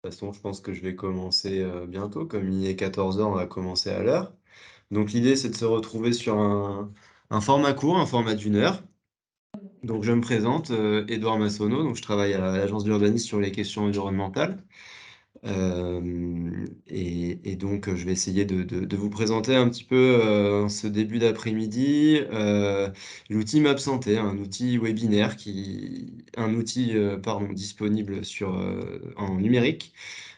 façon, je pense que je vais commencer bientôt. Comme il est 14 heures, on va commencer à l'heure. Donc l'idée, c'est de se retrouver sur un format court, un format d'une heure. Donc je me présente, Édouard Massonneau, donc je travaille à l'agence d'urbanisme sur les questions environnementales. Et donc, je vais essayer de vous présenter un petit peu, en ce début d'après-midi, l'outil MapSanté, un outil webinaire pardon, disponible en numérique,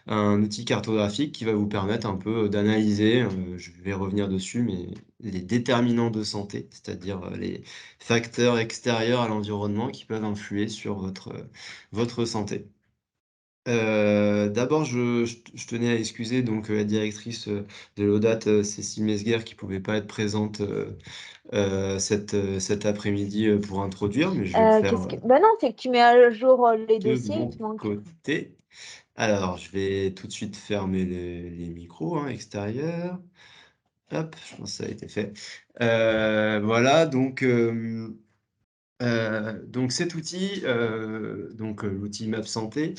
un outil cartographique qui va vous permettre un peu d'analyser, je vais revenir dessus, mais les déterminants de santé, c'est-à-dire, les facteurs extérieurs à l'environnement qui peuvent influer sur votre santé. D'abord, je tenais à excuser donc, la directrice, de l'ODAT, Cécile Mesguer, qui pouvait pas être présente, cet après-midi, pour introduire, mais je vais le faire, Qu'est-ce que... Bah non, c'est que tu mets à jour les de dossiers, il mon te manque. côté. Alors, je vais tout de suite fermer les micros, hein, extérieurs. Hop, je pense que ça a été fait. Voilà, donc cet outil, l'outil Map Santé,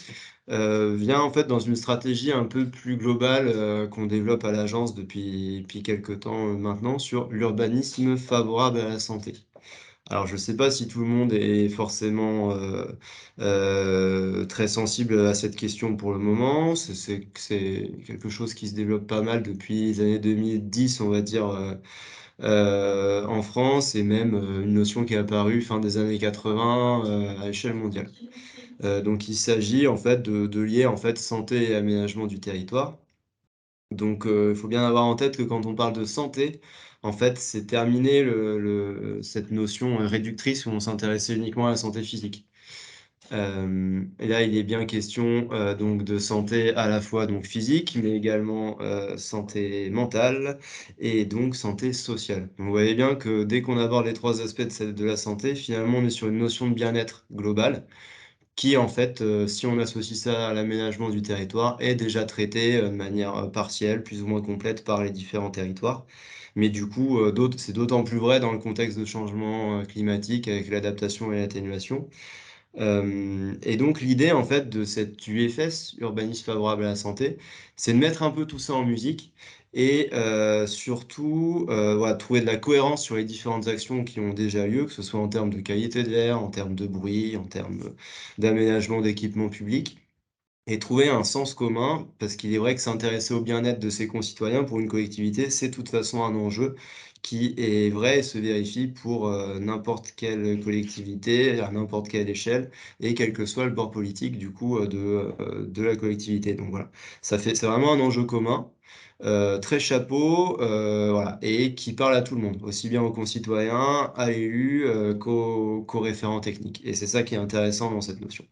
vient en fait dans une stratégie un peu plus globale, qu'on développe à l'agence depuis quelque temps, maintenant sur l'urbanisme favorable à la santé. Alors je ne sais pas si tout le monde est forcément, très sensible à cette question pour le moment. C'est quelque chose qui se développe pas mal depuis les années 2010, on va dire, en France, et même, une notion qui est apparue fin des années 80, à l'échelle mondiale. Donc il s'agit en fait de lier en fait santé et aménagement du territoire. Donc, il faut bien avoir en tête que quand on parle de santé, en fait, c'est terminé cette notion, réductrice où on s'intéressait uniquement à la santé physique. Et là, il est bien question, donc de santé à la fois donc physique, mais également, santé mentale et donc santé sociale. Donc vous voyez bien que dès qu'on aborde les 3 aspects de la santé, finalement, on est sur une notion de bien-être global qui en fait, si on associe ça à l'aménagement du territoire, est déjà traité, de manière, partielle, plus ou moins complète par les différents territoires. Mais du coup, c'est d'autant plus vrai dans le contexte de changement, climatique avec l'adaptation et l'atténuation. Et donc l'idée en fait de cette UFS, Urbanisme favorable à la santé, c'est de mettre un peu tout ça en musique et surtout, voilà, trouver de la cohérence sur les différentes actions qui ont déjà lieu, que ce soit en termes de qualité de l'air, en termes de bruit, en termes, d'aménagement d'équipements publics, et trouver un sens commun, parce qu'il est vrai que s'intéresser au bien-être de ses concitoyens pour une collectivité, c'est de toute façon un enjeu qui est vrai et se vérifie pour, n'importe quelle collectivité, à n'importe quelle échelle et quel que soit le bord politique du coup, de la collectivité. Donc voilà, c'est vraiment un enjeu commun, très chapeau, voilà, et qui parle à tout le monde, aussi bien aux concitoyens, à élus, qu'aux référents techniques, et c'est ça qui est intéressant dans cette notion.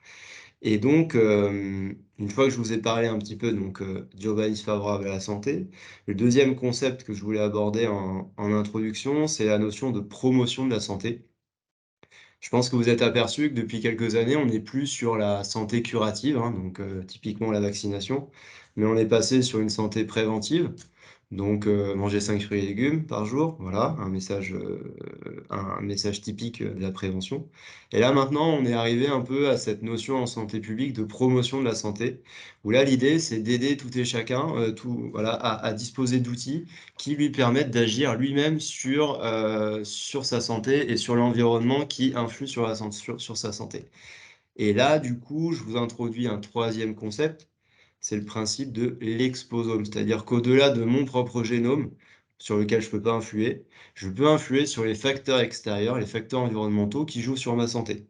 Et donc, une fois que je vous ai parlé un petit peu donc, d'urbanisme favorable à la santé, le deuxième concept que je voulais aborder en introduction, c'est la notion de promotion de la santé. Je pense que vous êtes aperçu que depuis quelques années, on n'est plus sur la santé curative, hein, donc typiquement la vaccination, mais on est passé sur une santé préventive. Donc, manger 5 fruits et légumes par jour, voilà, un message typique, de la prévention. Et là, maintenant, on est arrivé un peu à cette notion en santé publique de promotion de la santé, où là, l'idée, c'est d'aider tout et chacun, voilà, à disposer d'outils qui lui permettent d'agir lui-même sur sa santé et sur l'environnement qui influe sur sa santé. Et là, du coup, je vous introduis un troisième concept, c'est le principe de l'exposome. C'est-à-dire qu'au-delà de mon propre génome, sur lequel je ne peux pas influer, je peux influer sur les facteurs extérieurs, les facteurs environnementaux qui jouent sur ma santé.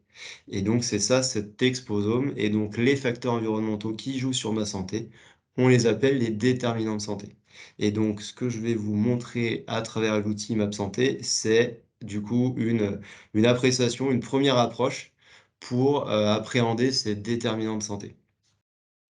Et donc, c'est ça, cet exposome. Et donc, les facteurs environnementaux qui jouent sur ma santé, on les appelle les déterminants de santé. Et donc, ce que je vais vous montrer à travers l'outil Map Santé, c'est du coup une appréciation, une première approche pour appréhender ces déterminants de santé.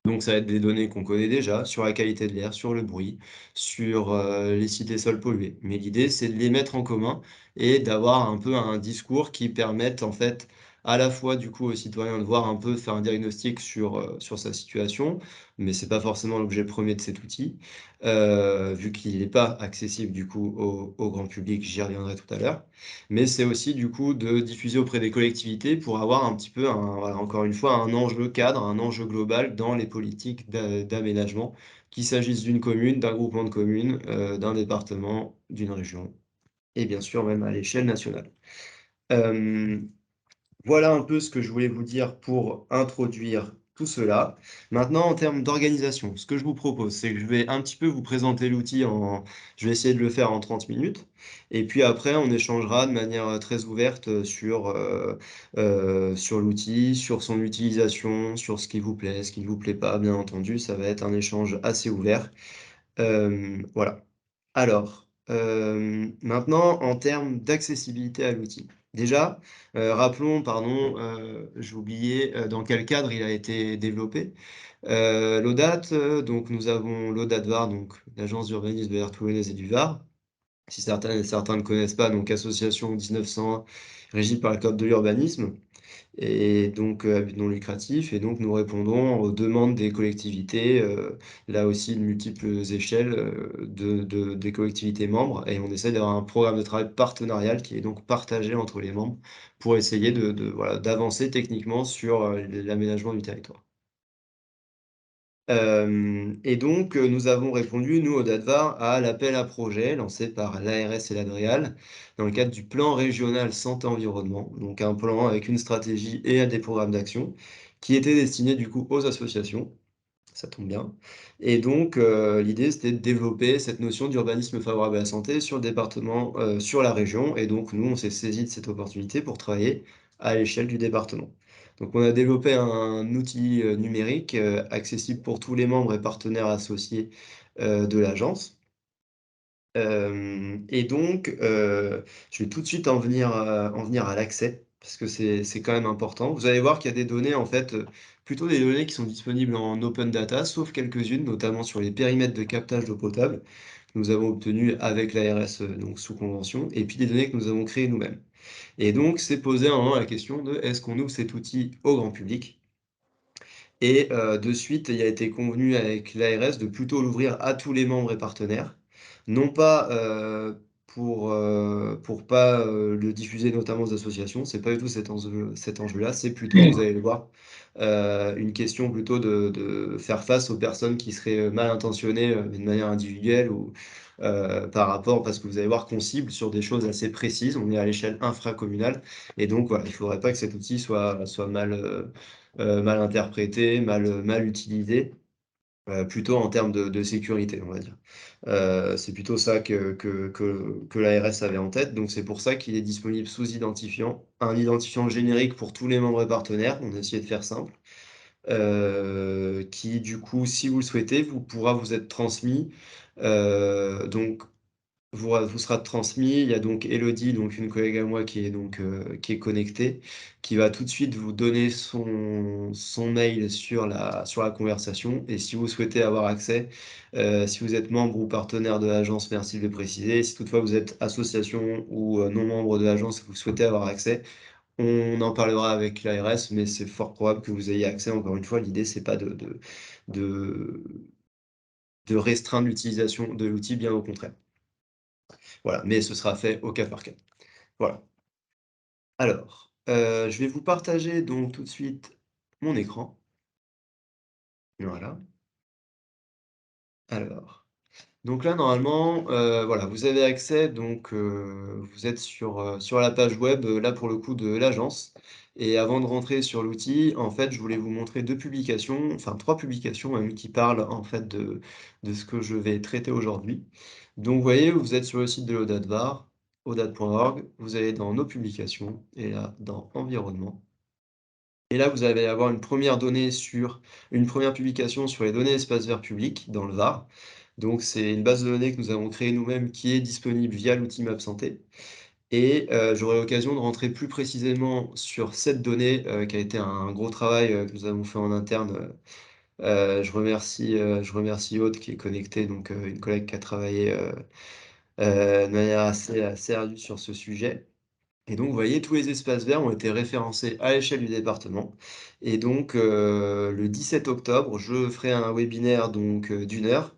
Donc ça va être des données qu'on connaît déjà sur la qualité de l'air, sur le bruit, sur, les sites et sols pollués. Mais l'idée, c'est de les mettre en commun et d'avoir un peu un discours qui permette en fait, à la fois, du coup, au citoyen de voir un peu, de faire un diagnostic sur sa situation, mais c'est pas forcément l'objet premier de cet outil, vu qu'il n'est pas accessible, du coup, au grand public, j'y reviendrai tout à l'heure. Mais c'est aussi, du coup, de diffuser auprès des collectivités pour avoir un petit peu voilà, encore une fois, un enjeu cadre, un enjeu global dans les politiques d'aménagement, qu'il s'agisse d'une commune, d'un groupement de communes, d'un département, d'une région et bien sûr même à l'échelle nationale. Hem, voilà un peu ce que je voulais vous dire pour introduire tout cela. Maintenant, en termes d'organisation, ce que je vous propose, c'est que je vais un petit peu vous présenter l'outil je vais essayer de le faire en 30 minutes et puis après on échangera de manière, très ouverte, sur l'outil, sur son utilisation, sur ce qui vous plaît, ce qui ne vous plaît pas, bien entendu. Ça va être un échange assez ouvert. Voilà. Alors, maintenant en termes d'accessibilité à l'outil. Déjà, rappelons, pardon, j'ai oublié, dans quel cadre il a été développé. L'ODAT, donc nous avons l'ODAT Var, donc l'Agence d'urbanisme de l'aire toulonnaise et du Var. Si certaines et certains ne connaissent pas, donc association 1901 régie par le code de l'urbanisme et donc à but non lucratif et donc nous répondons aux demandes des collectivités, là aussi de multiples échelles, des collectivités membres et on essaie d'avoir un programme de travail partenarial qui est donc partagé entre les membres pour essayer voilà, d'avancer techniquement sur, l'aménagement du territoire. Hem et donc nous avons répondu, nous, au DATVAR, à l'appel à projets lancé par l'ARS et l'Adréal, dans le cadre du plan régional santé-environnement, donc un plan avec une stratégie et des programmes d'action, qui étaient destinés, du coup, aux associations, ça tombe bien et donc l'idée, c'était de développer cette notion d'urbanisme favorable à la santé sur le département, sur la région et donc nous, on s'est saisi de cette opportunité pour travailler à l'échelle du département. Donc on a développé un outil, numérique, accessible pour tous les membres et partenaires associés, de l'agence. Hem et donc je vais tout de suite en venir à l'accès, parce que c'est quand même important. Vous allez voir qu'il y a des données, en fait, plutôt des données qui sont disponibles en open data, sauf quelques-unes, notamment sur les périmètres de captage d'eau potable, que nous avons obtenus avec l'ARS, donc sous convention et puis des données que nous avons créées nous-mêmes. Et donc s'est posé à un moment la question de: «Est-ce qu'on ouvre cet outil au grand public?» Et de suite, il a été convenu avec l'ARS de plutôt l'ouvrir à tous les membres et partenaires. Non pas, pour pas, le diffuser notamment aux associations, c'est pas du tout cet enjeu-là, c'est plutôt, vous allez le voir, une question plutôt de faire face aux personnes qui seraient, mal intentionnées, mais de manière individuelle ou, par rapport parce que vous allez voir qu'on cible sur des choses assez précises. On est à l'échelle infracommunale et donc voilà, il faudrait pas que cet outil soit mal interprété, mal utilisé, plutôt en termes de sécurité, on va dire. C'est plutôt ça que l'ARS avait en tête, donc c'est pour ça qu'il est disponible sous identifiant. Un identifiant générique pour tous les membres et partenaires, on a essayé de faire simple, qui du coup, si vous le souhaitez, pourra vous être transmis, donc vous sera transmis. Il y a donc Élodie, donc une collègue à moi qui est donc, qui est connectée, qui va tout de suite vous donner son mail sur la conversation et si vous souhaitez avoir accès, si vous êtes membre ou partenaire de l'agence, merci de le préciser. Si toutefois vous êtes association ou, non membre de l'agence et que vous souhaitez avoir accès, on en parlera avec l'ARS, mais c'est fort probable que vous ayez accès. Encore une fois, l'idée c'est pas de de restreindre l'utilisation de l'outil, bien au contraire. Voilà, mais ce sera fait au cas par cas. Voilà. Alors, je vais vous partager donc tout de suite mon écran. Voilà. Alors, donc là normalement, voilà, vous avez accès donc, vous êtes sur la page web, là pour le coup de l'agence et avant de rentrer sur l'outil, en fait, je voulais vous montrer 2 publications, enfin 3 publications même qui parlent en fait de ce que je vais traiter aujourd'hui. Donc vous voyez, vous êtes sur le site de l'ODATVAR, odat.org, vous allez dans nos publications et là dans environnement. Et là, vous allez avoir une première publication sur les données espaces verts publics dans le Var. Donc c'est une base de données que nous avons créée nous-mêmes qui est disponible via l'outil Map Santé et j'aurai l'occasion de rentrer plus précisément sur cette donnée, qui a été un gros travail, que nous avons fait en interne. Je remercie Aude qui est connectée, donc une collègue qui a travaillé, de manière assez ardue sur ce sujet. Et donc, vous voyez, tous les espaces verts ont été référencés à l'échelle du département. Et donc, le 17 octobre, je ferai un webinaire donc, d'1 heure,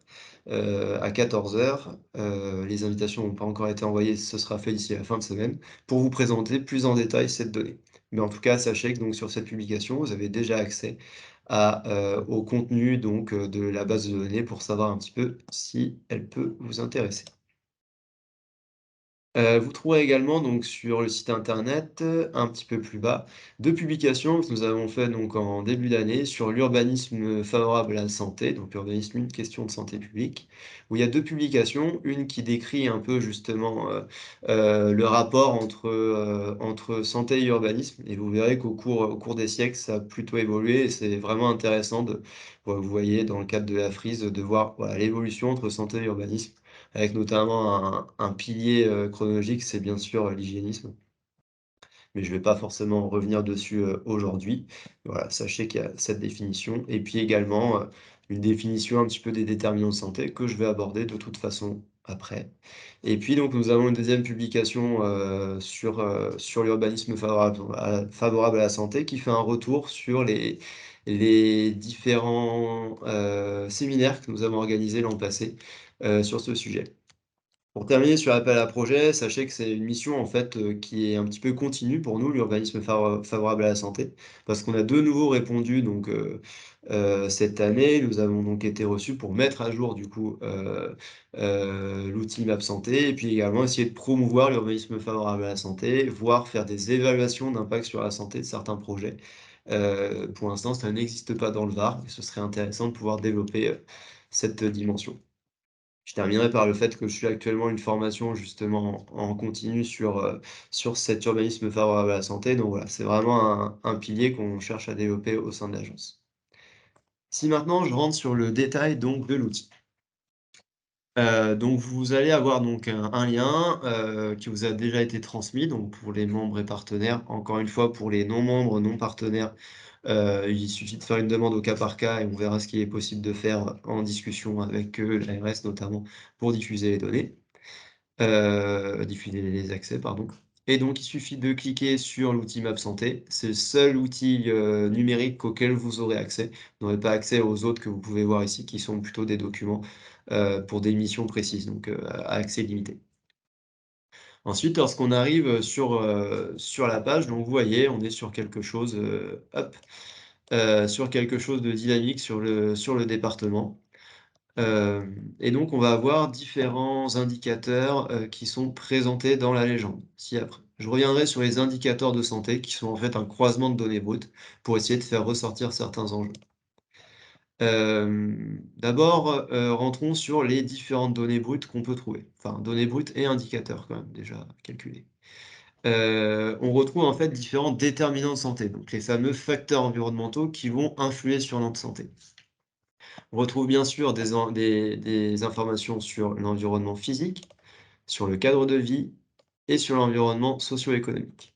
à 14 h. Les invitations n'ont pas encore été envoyées, ce sera fait d'ici la fin de semaine, pour vous présenter plus en détail cette donnée. Mais en tout cas, sachez que donc sur cette publication, vous avez déjà accès au contenu donc, de la base de données pour savoir un petit peu si elle peut vous intéresser. Vous trouverez également donc sur le site internet, un petit peu plus bas, 2 publications que nous avons fait donc en début d'année sur l'urbanisme favorable à la santé, donc l'urbanisme, une question de santé publique, où il y a 2 publications, une qui décrit un peu justement, le rapport entre santé et urbanisme, et vous verrez qu'au cours des siècles, ça a plutôt évolué et c'est vraiment intéressant de vous voyez dans le cadre de la frise, de voir, voilà, l'évolution entre santé et urbanisme avec notamment un pilier, chronologique, c'est bien sûr, l'hygiénisme, mais je ne vais pas forcément revenir dessus, aujourd'hui. Voilà, sachez qu'il y a cette définition et puis également, une définition un petit peu des déterminants de santé que je vais aborder de toute façon après. Et puis donc nous avons une deuxième publication, sur l'urbanisme favorable à la santé qui fait un retour sur les différents, séminaires que nous avons organisés l'an passé, sur ce sujet. Pour terminer sur l'appel à projet, sachez que c'est une mission en fait, qui est un petit peu continue pour nous, l'urbanisme favorable à la santé. Parce qu'on a de nouveau répondu donc, cette année. Nous avons donc été reçus pour mettre à jour du coup, l'outil MAP Santé et puis également essayer de promouvoir l'urbanisme favorable à la santé, voire faire des évaluations d'impact sur la santé de certains projets. Pour l'instant, ça n'existe pas dans le Var et ce serait intéressant de pouvoir développer, cette dimension. Je terminerai par le fait que je suis actuellement une formation justement en continu sur cet urbanisme favorable à la santé. Donc voilà, c'est vraiment un pilier qu'on cherche à développer au sein de l'agence. Si maintenant je rentre sur le détail donc de l'outil. Donc vous allez avoir donc un lien, qui vous a déjà été transmis, donc pour les membres et partenaires. Encore une fois, pour les non membres, non partenaires, il suffit de faire une demande au cas par cas et on verra ce qu'il est possible de faire en discussion avec, l'ARS notamment pour diffuser les données, diffuser les accès pardon. Et donc il suffit de cliquer sur l'outil Map Santé. C'est le seul outil, numérique auquel vous aurez accès. Vous n'aurez pas accès aux autres que vous pouvez voir ici qui sont plutôt des documents, pour des missions précises, donc, à accès limité. Ensuite, lorsqu'on arrive, sur la page, donc vous voyez, on est sur quelque chose, hop, sur quelque chose de dynamique sur le département. Et donc on va avoir différents indicateurs, qui sont présentés dans la légende, ci-après. Je reviendrai sur les indicateurs de santé qui sont en fait un croisement de données brutes pour essayer de faire ressortir certains enjeux. D'abord, rentrons sur les différentes données brutes qu'on peut trouver. Enfin, données brutes et indicateurs quand même déjà calculés. On retrouve en fait différents déterminants de santé, donc les fameux facteurs environnementaux qui vont influer sur notre santé. On retrouve bien sûr des informations sur l'environnement physique, sur le cadre de vie et sur l'environnement socio-économique.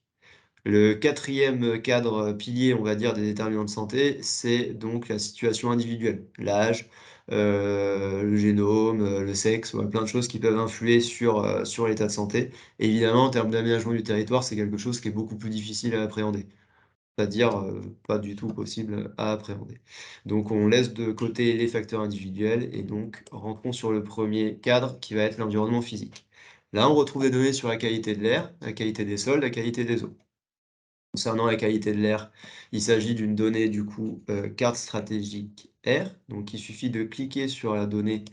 Le quatrième cadre, pilier, on va dire, des déterminants de santé, c'est donc la situation individuelle, l'âge, le génome, le sexe, voilà, plein de choses qui peuvent influer sur l'état de santé. Évidemment, en termes d'aménagement du territoire, c'est quelque chose qui est beaucoup plus difficile à appréhender. C'est-à-dire, pas du tout possible à appréhender. Donc on laisse de côté les facteurs individuels et donc rentrons sur le premier cadre qui va être l'environnement physique. Là, on retrouve des données sur la qualité de l'air, la qualité des sols, la qualité des eaux. Concernant la qualité de l'air, il s'agit d'une donnée du coup, carte stratégique air, donc il suffit de cliquer sur la donnée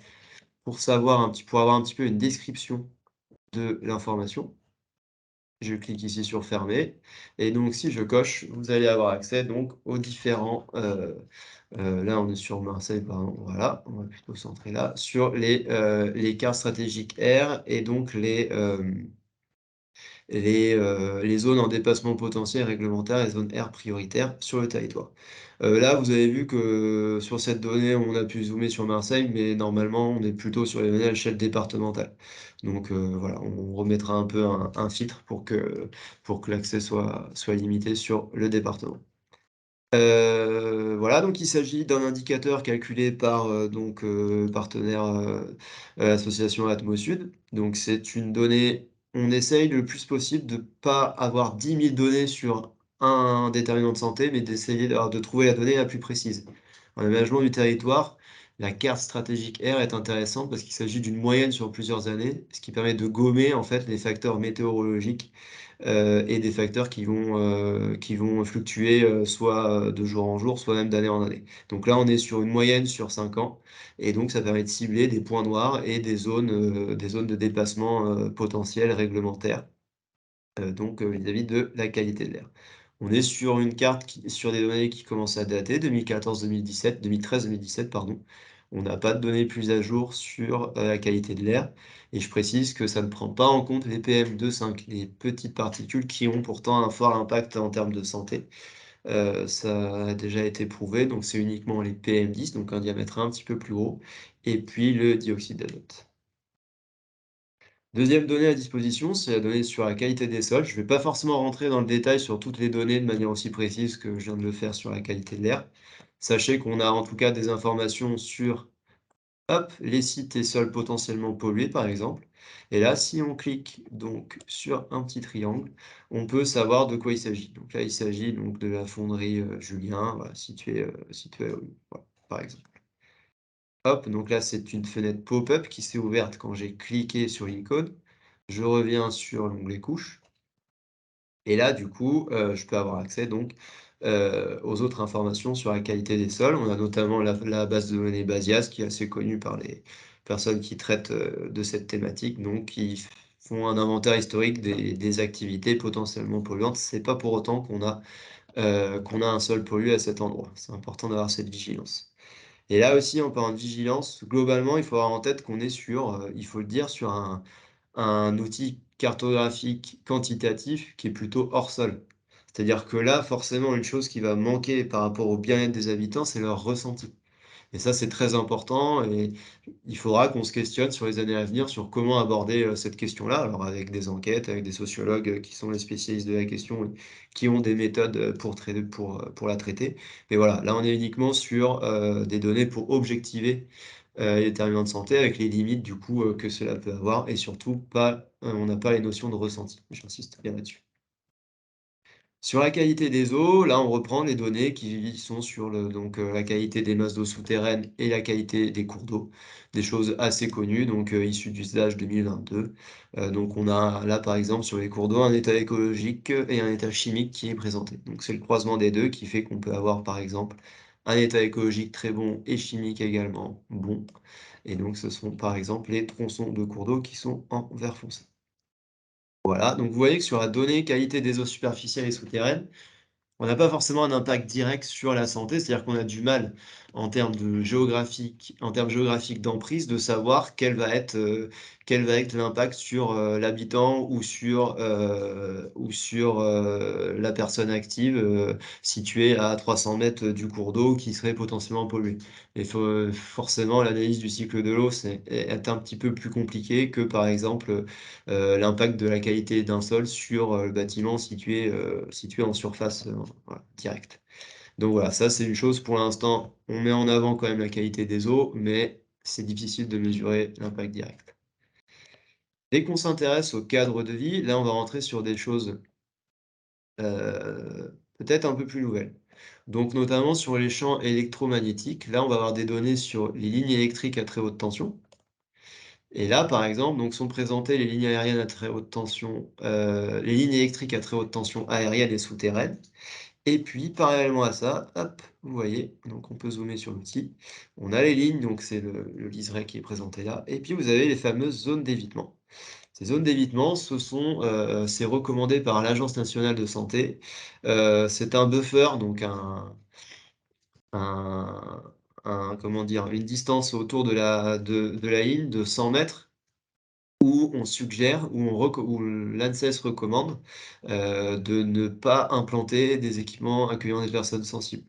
pour avoir un petit peu une description de l'information. Je clique ici sur fermer et donc si je coche, vous allez avoir accès donc aux différents, là on est sur Marseille pardon, voilà, on va plutôt se centrer là, sur les cartes stratégiques air et donc les zones en dépassement potentiel réglementaire, les zones air prioritaires sur le territoire. Là, vous avez vu que sur cette donnée, on a pu zoomer sur Marseille, mais normalement, on est plutôt sur les données à l'échelle départementale. Donc, voilà, on remettra un peu un filtre pour que l'accès soit limité sur le département. Voilà, donc il s'agit d'un indicateur calculé par, donc, partenaire, association Atmosud. Donc c'est une donnée on essaye le plus possible de pas avoir 10 000 données sur un déterminant de santé, mais d'essayer de trouver la donnée la plus précise. En aménagement du territoire, la carte stratégique R est intéressante parce qu'il s'agit d'une moyenne sur plusieurs années, ce qui permet de gommer en fait les facteurs météorologiques, et des facteurs qui vont fluctuer, soit, de jour en jour, soit même d'année en année. Donc là, on est sur une moyenne sur 5 ans et donc ça permet de cibler des points noirs et des zones de dépassement, potentiels réglementaires, donc vis-à-vis de la qualité de l'air. On est sur une carte sur des données qui commencent à dater, 2014-2017, 2013-2017 pardon. On n'a pas de données plus à jour sur, la qualité de l'air et je précise que ça ne prend pas en compte les PM2,5, les petites particules qui ont pourtant un fort impact en termes de santé. Ça a déjà été prouvé, donc c'est uniquement les PM10, donc un diamètre un petit peu plus gros et puis le dioxyde d'azote. Deuxième donnée à disposition, c'est la donnée sur la qualité des sols. Je ne vais pas forcément rentrer dans le détail sur toutes les données de manière aussi précise que je viens de le faire sur la qualité de l'air. Sachez qu'on a en tout cas des informations sur, hop, les sites et sols potentiellement pollués, par exemple. Et là, si on clique donc sur un petit triangle, on peut savoir de quoi il s'agit. Donc là, il s'agit donc de la fonderie Julien, voilà, située à Ollioules, voilà, par exemple. Hop, donc là, c'est une fenêtre pop-up qui s'est ouverte quand j'ai cliqué sur l'icône. Je reviens sur l'onglet couches et là, du coup, je peux avoir accès donc, aux autres informations sur la qualité des sols. On a notamment la base de données Basias qui est assez connue par les personnes qui traitent, de cette thématique, donc qui font un inventaire historique des activités potentiellement polluantes. C'est pas pour autant qu'on a un sol pollué à cet endroit. C'est important d'avoir cette vigilance. Et là aussi, en parlant de vigilance, globalement, il faut avoir en tête qu'on est sur, il faut le dire, sur un outil cartographique quantitatif qui est plutôt hors sol. C'est-à-dire que là, forcément, une chose qui va manquer par rapport au bien-être des habitants, c'est leur ressenti. Et ça, c'est très important et il faudra qu'on se questionne sur les années à venir sur comment aborder, cette question-là. Alors avec des enquêtes, avec des sociologues, qui sont les spécialistes de la question et qui ont des méthodes, pour la traiter. Mais voilà, là, on est uniquement sur, des données pour objectiver, les déterminants de santé avec les limites du coup, que cela peut avoir et surtout pas, on n'a pas les notions de ressenti. J'insiste bien là-dessus. Sur la qualité des eaux, là, on reprend les données qui sont sur la qualité des masses d'eau souterraines et la qualité des cours d'eau. Des choses assez connues, donc issues du SDAGE 2022. Donc on a là, par exemple, sur les cours d'eau, un état écologique et un état chimique qui est présenté. Donc c'est le croisement des 2 qui fait qu'on peut avoir, par exemple, un état écologique très bon et chimique également bon. Et donc ce sont, par exemple, les tronçons de cours d'eau qui sont en vert foncé. Voilà, donc vous voyez que sur la donnée qualité des eaux superficielles et souterraines, on n'a pas forcément un impact direct sur la santé, c'est-à-dire qu'on a du mal en termes géographiques d'emprise, de savoir quel va être l'impact sur, l'habitant ou sur, la personne active, située à 300 mètres du cours d'eau qui serait potentiellement pollué. Il faut forcément l'analyse du cycle de l'eau, est un petit peu plus compliqué que par exemple, l'impact de la qualité d'un sol sur, le bâtiment situé en surface, voilà, directe. Donc voilà, ça c'est une chose pour l'instant, on met en avant quand même la qualité des eaux, mais c'est difficile de mesurer l'impact direct. Dès qu'on s'intéresse au cadre de vie, là on va rentrer sur des choses, peut-être un peu plus nouvelles. Donc notamment sur les champs électromagnétiques, là on va avoir des données sur les lignes électriques à très haute tension. Et là, par exemple, donc sont présentées les lignes aériennes à très haute tension, les lignes électriques à très haute tension aériennes et souterraines. Et puis, parallèlement à ça, hop, vous voyez, donc on peut zoomer sur l'outil. On a les lignes, donc c'est le liseré qui est présenté là. Et puis vous avez les fameuses zones d'évitement. Ces zones d'évitement, c'est recommandé par l'Agence nationale de santé. C'est un buffer, donc un, comment dire, une distance autour de la ligne de 100 mètres où on suggère, où l'ANSES recommande, de ne pas implanter des équipements accueillant des personnes sensibles.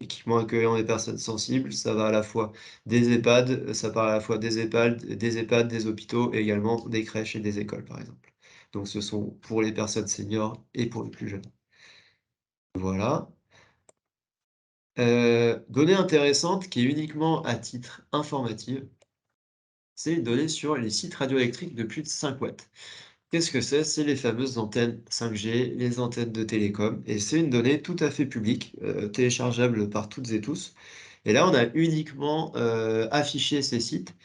Équipements accueillant des personnes sensibles, ça va à la fois des EHPAD, ça part à la fois des EHPAD, des hôpitaux et également des crèches et des écoles, par exemple. Donc ce sont pour les personnes seniors et pour les plus jeunes. Voilà. Donnée intéressante qui est uniquement à titre informatif, c'est une donnée sur les sites radioélectriques de plus de 5 watts. Qu'est-ce que c'est? C'est les fameuses antennes 5G, les antennes de télécom et c'est une donnée tout à fait publique, téléchargeable par toutes et tous et là, on a uniquement, affiché ces sites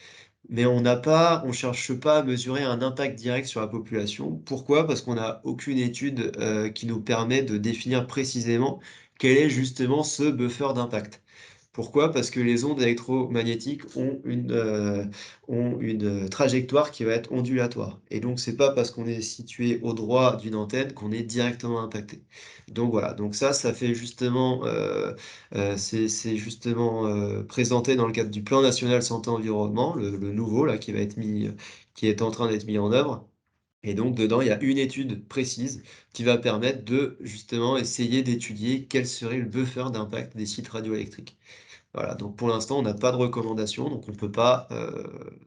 mais on cherche pas à mesurer un impact direct sur la population. Pourquoi? Parce qu'on n'a aucune étude, qui nous permet de définir précisément quel est justement ce buffer d'impact. Pourquoi? Parce que les ondes électromagnétiques ont une trajectoire qui va être ondulatoire et donc c'est pas parce qu'on est situé au droit d'une antenne qu'on est directement impacté. Donc voilà, donc ça fait justement, c'est justement, présenté dans le cadre du plan national santé environnement, le nouveau là qui va être mis, qui est en train d'être mis en œuvre et donc dedans, il y a une étude précise qui va permettre de justement essayer d'étudier quel serait le buffer d'impact des sites radioélectriques. Voilà, donc pour l'instant, on n'a pas de recommandation, donc on ne peut pas,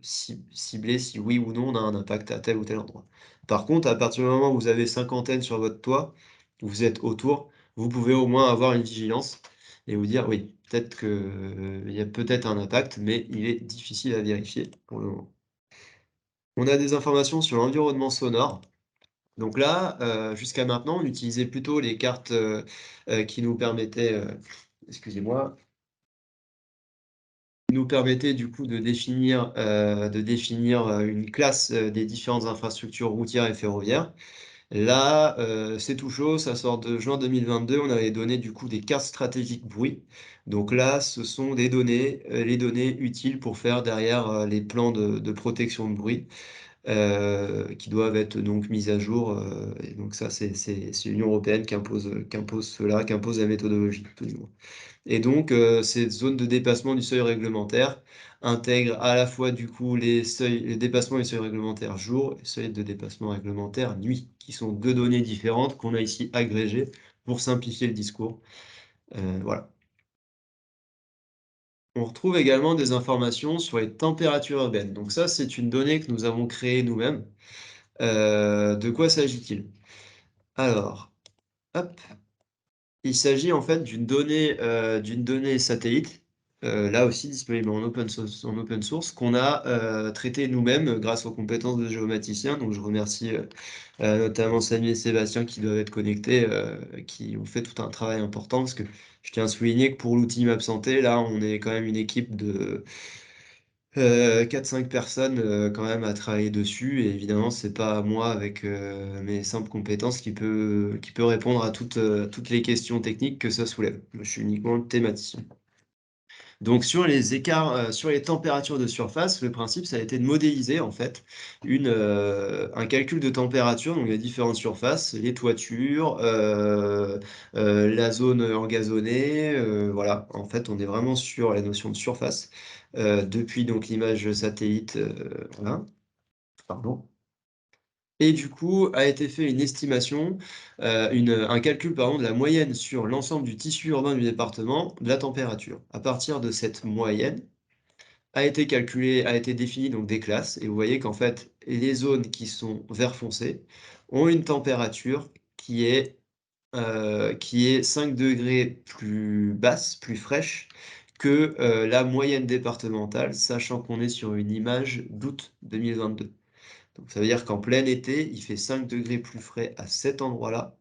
cibler si oui ou non on a un impact à tel ou tel endroit. Par contre, à partir du moment où vous avez 5 antennes sur votre toit, vous êtes autour, vous pouvez au moins avoir une vigilance et vous dire: «Oui, peut-être que, il y a peut-être un impact, mais il est difficile à vérifier pour le moment». On a des informations sur l'environnement sonore. Donc là, jusqu'à maintenant, on utilisait plutôt les cartes, qui nous permettaient, excusez-moi, nous permettait du coup de définir, une classe, des différentes infrastructures routières et ferroviaires. Là, c'est tout chaud, ça sort de juin 2022. On avait donné du coup des cartes stratégiques bruit. Donc là, ce sont des données, les données utiles pour faire derrière, les plans de protection de bruit, qui doivent être donc mises à jour, et donc ça, c'est l'Union européenne qui impose cela, qui impose la méthodologie, tout du moins. Et donc, cette zone de dépassement du seuil réglementaire intègre à la fois du coup les dépassements du seuil réglementaire jour et seuil de dépassement réglementaire nuit, qui sont 2 données différentes qu'on a ici agrégées pour simplifier le discours. Voilà. On retrouve également des informations sur les températures urbaines. Donc ça, c'est une donnée que nous avons créée nous-mêmes. De quoi s'agit-il? Alors, hop. Il s'agit en fait d'une donnée satellite, là aussi disponible en open source qu'on a, traitée nous-mêmes, grâce aux compétences de géomaticiens. Donc je remercie, notamment Samy et Sébastien qui doivent être connectés, qui ont fait tout un travail important parce que je tiens à souligner que pour l'outil MapSanté, là, on est quand même une équipe de, 4-5 personnes, quand même à travailler dessus et évidemment, c'est pas moi avec, mes simples compétences qui peut répondre à toutes les questions techniques que ça soulève. Moi, je suis uniquement le thématicien. Donc sur les écarts, sur les températures de surface, le principe, ça a été de modéliser en fait un calcul de température, donc les différentes surfaces, les toitures, la zone engazonnée, voilà. En fait, on est vraiment sur la notion de surface, depuis donc l'image satellite, voilà, pardon. Et du coup, a été fait une estimation, un calcul pardon de la moyenne sur l'ensemble du tissu urbain du département, de la température. À partir de cette moyenne, a été défini donc des classes et vous voyez qu'en fait, les zones qui sont vert foncé ont une température qui est 5 degrés plus basse, plus fraîche que, la moyenne départementale, sachant qu'on est sur une image d'août 2022. Donc ça veut dire qu'en plein été, il fait 5 degrés plus frais à cet endroit-là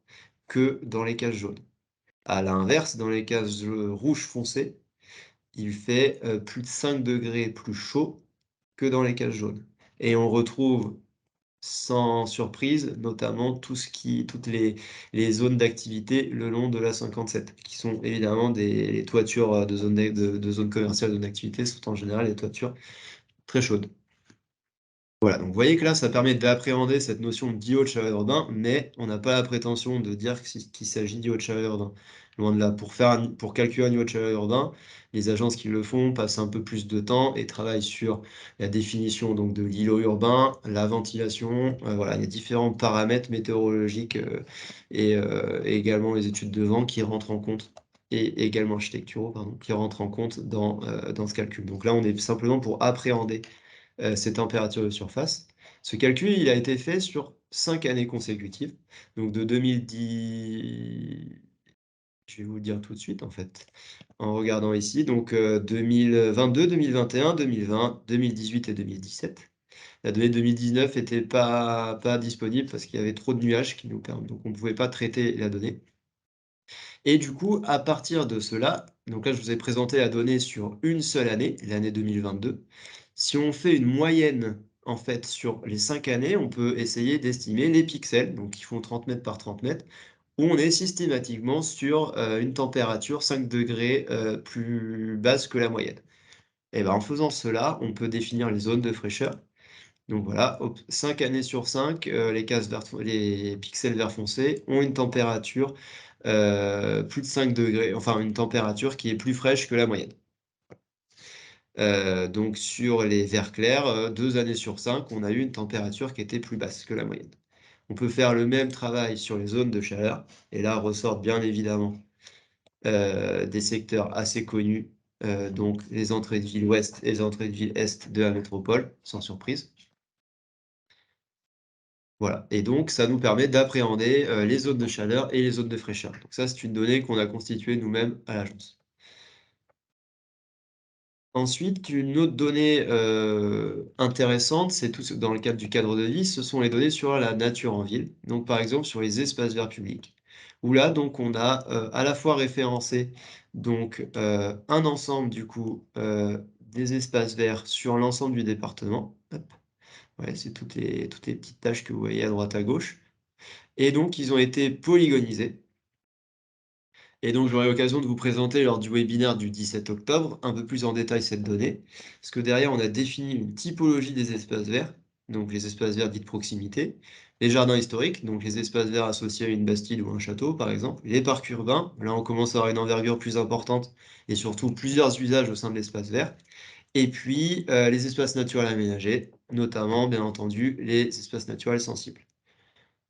que dans les cases jaunes. À l'inverse, dans les cases, rouge foncé, il fait, plus de 5 degrés plus chaud que dans les cases jaunes et on retrouve sans surprise, notamment toutes les zones d'activité le long de l'A57 qui sont évidemment les toitures, de zones commerciales, de zones d'activité sont en général des toitures très chaudes. Voilà, donc vous voyez que là, ça permet d'appréhender cette notion d'îlot de chaleur urbain, mais on n'a pas la prétention de dire qu'il s'agit d'îlot de chaleur urbain. Loin de là. Pour calculer un niveau de chaleur urbain, les agences qui le font passent un peu plus de temps et travaillent sur la définition donc de l'îlot urbain, la ventilation, voilà, il y a différents paramètres météorologiques, et également les études de vent qui rentrent en compte et également architecturaux, pardon, qui rentrent en compte dans ce calcul. Donc là, on est simplement pour appréhender ces températures de surface. Ce calcul, il a été fait sur 5 années consécutives, donc de 2010, je vais vous le dire tout de suite en fait, en regardant ici, donc 2022, 2021, 2020, 2018 et 2017. La donnée de 2019 était pas disponible parce qu'il y avait trop de nuages qui nous perm donc on ne pouvait pas traiter la donnée. Et du coup, à partir de cela, donc là, je vous ai présenté la donnée sur une seule année, l'année 2022. Si on fait une moyenne, en fait, sur les 5 années, on peut essayer d'estimer les pixels, donc qui font 30 mètres par 30 mètres, où on est systématiquement sur, une température 5 degrés, plus basse que la moyenne. Et ben, en faisant cela, on peut définir les zones de fraîcheur. Donc voilà, hop, 5 années sur 5, les pixels vert foncé ont une température, plus de 5 degrés, enfin une température qui est plus fraîche que la moyenne. Donc sur les verts clairs, 2 années sur 5, on a eu une température qui était plus basse que la moyenne. On peut faire le même travail sur les zones de chaleur et là ressortent bien évidemment, des secteurs assez connus, donc les entrées de ville ouest et les entrées de ville est de la métropole, sans surprise. Voilà, et donc ça nous permet d'appréhender, les zones de chaleur et les zones de fraîcheur. Donc ça, c'est une donnée qu'on a constituée nous-mêmes à l'agence. Ensuite, une autre donnée, intéressante, c'est tout ce dans le cadre de vie, ce sont les données sur la nature en ville. Donc par exemple, sur les espaces verts publics, où là, donc on a, à la fois référencé donc, un ensemble du coup, des espaces verts sur l'ensemble du département. Hop, ouais, c'est toutes les petites taches que vous voyez à droite, à gauche. Et donc ils ont été polygonisés et donc j'aurai l'occasion de vous présenter lors du webinaire du 17 octobre un peu plus en détail cette donnée. Parce que derrière, on a défini une typologie des espaces verts, donc les espaces verts dits de proximité, les jardins historiques, donc les espaces verts associés à une bastide ou un château par exemple, les parcs urbains, là on commence à avoir une envergure plus importante et surtout plusieurs usages au sein de l'espace vert, et puis les espaces naturels aménagés, notamment bien entendu les espaces naturels sensibles.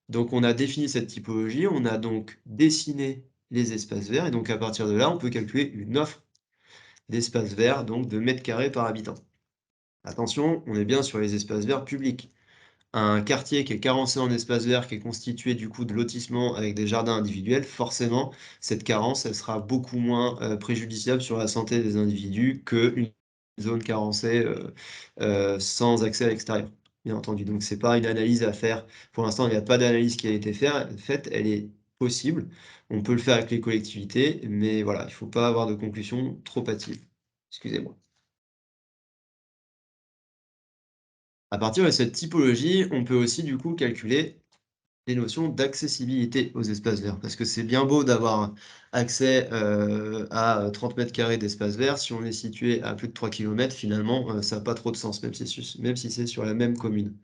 Donc on a défini cette typologie, on a donc dessiné les espaces verts et donc à partir de là, on peut calculer une offre d'espaces verts, donc de mètres carrés par habitant. Attention, on est bien sur les espaces verts publics. Un quartier qui est carencé en espaces verts, qui est constitué du coup de lotissements avec des jardins individuels, forcément, cette carence, elle sera beaucoup moins préjudiciable sur la santé des individus qu'une zone carencée sans accès à l'extérieur, bien entendu. Donc c'est pas une analyse à faire. Pour l'instant, il n'y a pas d'analyse qui a été faite, elle est possible. On peut le faire avec les collectivités, mais voilà, il ne faut pas avoir de conclusion trop hâtive. Excusez-moi. À partir de cette typologie, on peut aussi du coup calculer les notions d'accessibilité aux espaces verts. Parce que c'est bien beau d'avoir accès, à 30 m² d'espace vert. Si on est situé à plus de 3 kilomètres, finalement, ça a pas trop de sens, même si c'est sur la même commune.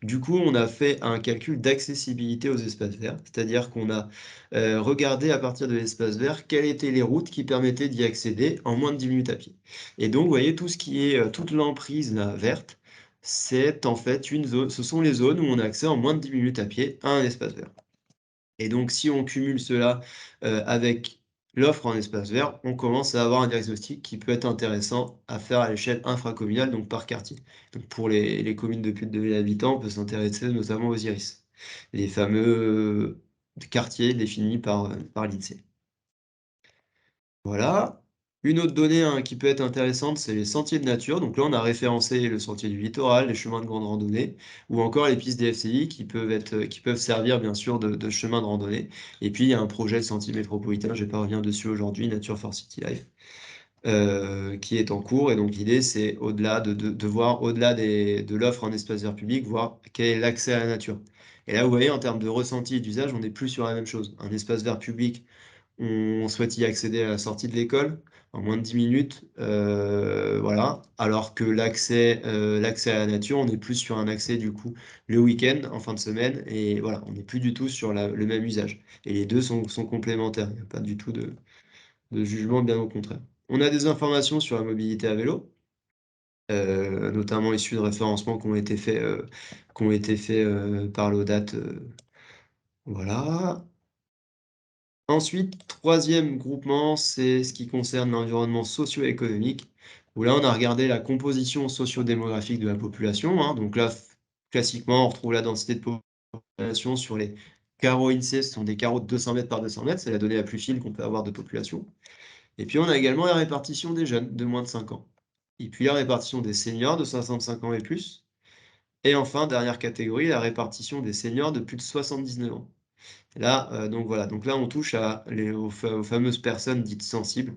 Du coup, on a fait un calcul d'accessibilité aux espaces verts, c'est-à-dire qu'on a, regardé à partir de l'espace vert, quelles étaient les routes qui permettaient d'y accéder en moins de 10 minutes à pied. Et donc, vous voyez, tout ce qui est, toute l'emprise là, verte, c'est en fait une zone, ce sont les zones où on a accès en moins de 10 minutes à pied à un espace vert. Et donc si on cumule cela, avec l'offre en espace vert, on commence à avoir un diagnostic qui peut être intéressant à faire à l'échelle infracommunale, donc par quartier. Donc pour les communes de plus de 2 000 habitants, on peut s'intéresser notamment aux IRIS, les fameux, quartiers définis par l'INSEE. Voilà. Une autre donnée, hein, qui peut être intéressante, c'est les sentiers de nature. Donc là, on a référencé le sentier du littoral, les chemins de grande randonnée, ou encore les pistes DFCI qui peuvent servir bien sûr de chemin de randonnée. Et puis, il y a un projet de sentier métropolitain, je ne vais pas revenir dessus aujourd'hui, Nature for City Life, qui est en cours. Et donc l'idée, c'est au-delà de voir au-delà de l'offre en espace vert public, voir quel est l'accès à la nature. Et là, vous voyez, en termes de ressenti et d'usage, on n'est plus sur la même chose. Un espace vert public, on souhaite y accéder à la sortie de l'école en moins de 10 minutes, voilà. Alors que l'accès à la nature, on est plus sur un accès du coup le week-end, en fin de semaine et voilà, on n'est plus du tout sur le même usage et les 2 sont complémentaires. Il n'y a pas du tout de jugement, bien au contraire. On a des informations sur la mobilité à vélo, notamment issues de référencements qui ont été faits par l'ODAT, voilà. Ensuite, troisième groupement, c'est ce qui concerne l'environnement socio-économique, où là, on a regardé la composition socio-démographique de la population, hein. Donc là, classiquement, on retrouve la densité de population sur les carreaux INSEE, ce sont des carreaux de 200 mètres par 200 mètres, c'est la donnée la plus fine qu'on peut avoir de population. Et puis, on a également la répartition des jeunes de moins de 5 ans. Et puis, la répartition des seniors de 65 ans et plus. Et enfin, dernière catégorie, la répartition des seniors de plus de 79 ans. Là, donc voilà, donc là, on touche aux fameuses personnes dites sensibles,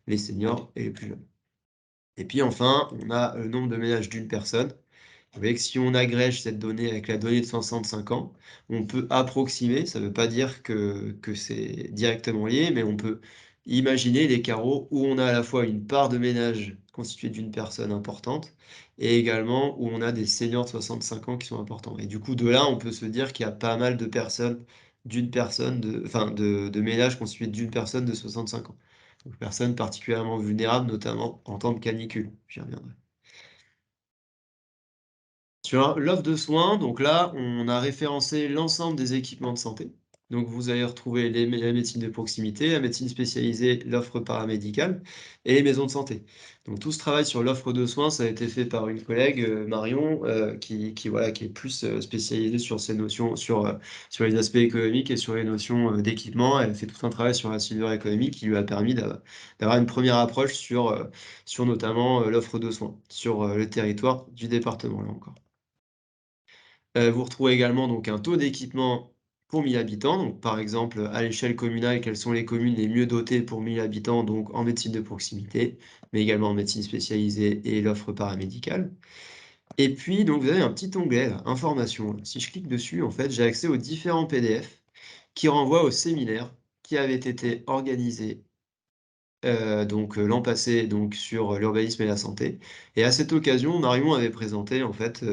les seniors et les plus jeunes. Et puis enfin, on a le nombre de ménages d'une personne. Vous voyez que si on agrège cette donnée avec la donnée de 65 ans, on peut approximer, ça ne veut pas dire que c'est directement lié, mais on peut imaginer des carreaux où on a à la fois une part de ménage constituée d'une personne importante et également où on a des seniors de 65 ans qui sont importants. Et du coup, de là, on peut se dire qu'il y a pas mal de personnes enfin, de ménages constitués d'une personne de 65 ans. Donc, personnes particulièrement vulnérables, notamment en temps de canicule. J'y reviendrai. Sur l'offre de soins, donc là, on a référencé l'ensemble des équipements de santé. Donc vous allez retrouver la médecine de proximité, la médecine spécialisée, l'offre paramédicale et les maisons de santé. Donc tout ce travail sur l'offre de soins, ça a été fait par une collègue, Marion, voilà, qui est plus spécialisée sur ces notions, sur les aspects économiques et sur les notions d'équipement. Elle a fait tout un travail sur la silver économique qui lui a permis d'avoir une première approche sur notamment l'offre de soins, sur le territoire du département, là encore. Vous retrouvez également donc un taux d'équipement pour 1000 habitants. Donc par exemple, à l'échelle communale, quelles sont les communes les mieux dotées pour 1000 habitants, donc en médecine de proximité, mais également en médecine spécialisée et l'offre paramédicale. Et puis donc vous avez un petit onglet là, informations. Si je clique dessus, en fait, j'ai accès aux différents PDF qui renvoient aux séminaires qui avaient été organisés l'an passé, donc sur l'urbanisme et la santé. Et à cette occasion, Marion avait présenté en fait,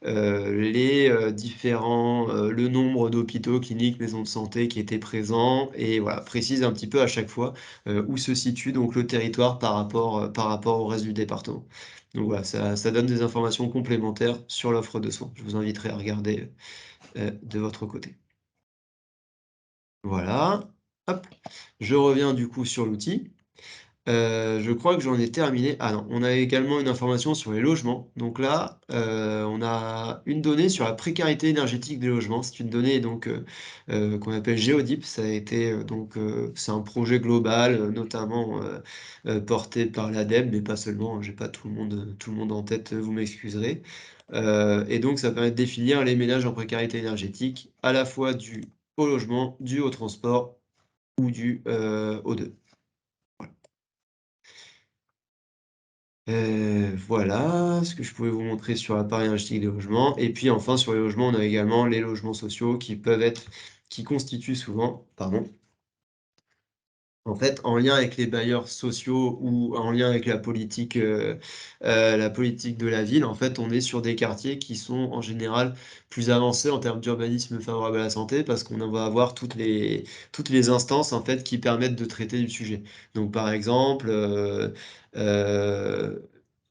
le nombre d'hôpitaux, cliniques, maisons de santé qui étaient présents et voilà, précise un petit peu à chaque fois, où se situe donc le territoire par rapport au reste du département. Donc voilà, ça donne des informations complémentaires sur l'offre de soins. Je vous inviterai à regarder, de votre côté. Voilà, hop, je reviens du coup sur l'outil. Je crois que j'en ai terminé. Ah non, on a également une information sur les logements. Donc là, on a une donnée sur la précarité énergétique des logements. C'est une donnée donc qu'on appelle Géodip. Ça a été c'est un projet global, notamment porté par l'ADEME, mais pas seulement, hein, j'ai pas tout le monde en tête, vous m'excuserez. Et donc ça permet de définir les ménages en précarité énergétique, à la fois dû au logement, dû au transport ou dû aux 2. Voilà ce que je pouvais vous montrer sur l'appareil énergétique des logements et puis enfin sur les logements, on a également les logements sociaux qui constituent souvent, pardon, en fait, en lien avec les bailleurs sociaux ou en lien avec la politique de la ville, en fait, on est sur des quartiers qui sont en général plus avancés en termes d'urbanisme favorable à la santé parce qu'on va avoir toutes les instances, en fait, qui permettent de traiter du sujet. Donc par exemple, heu,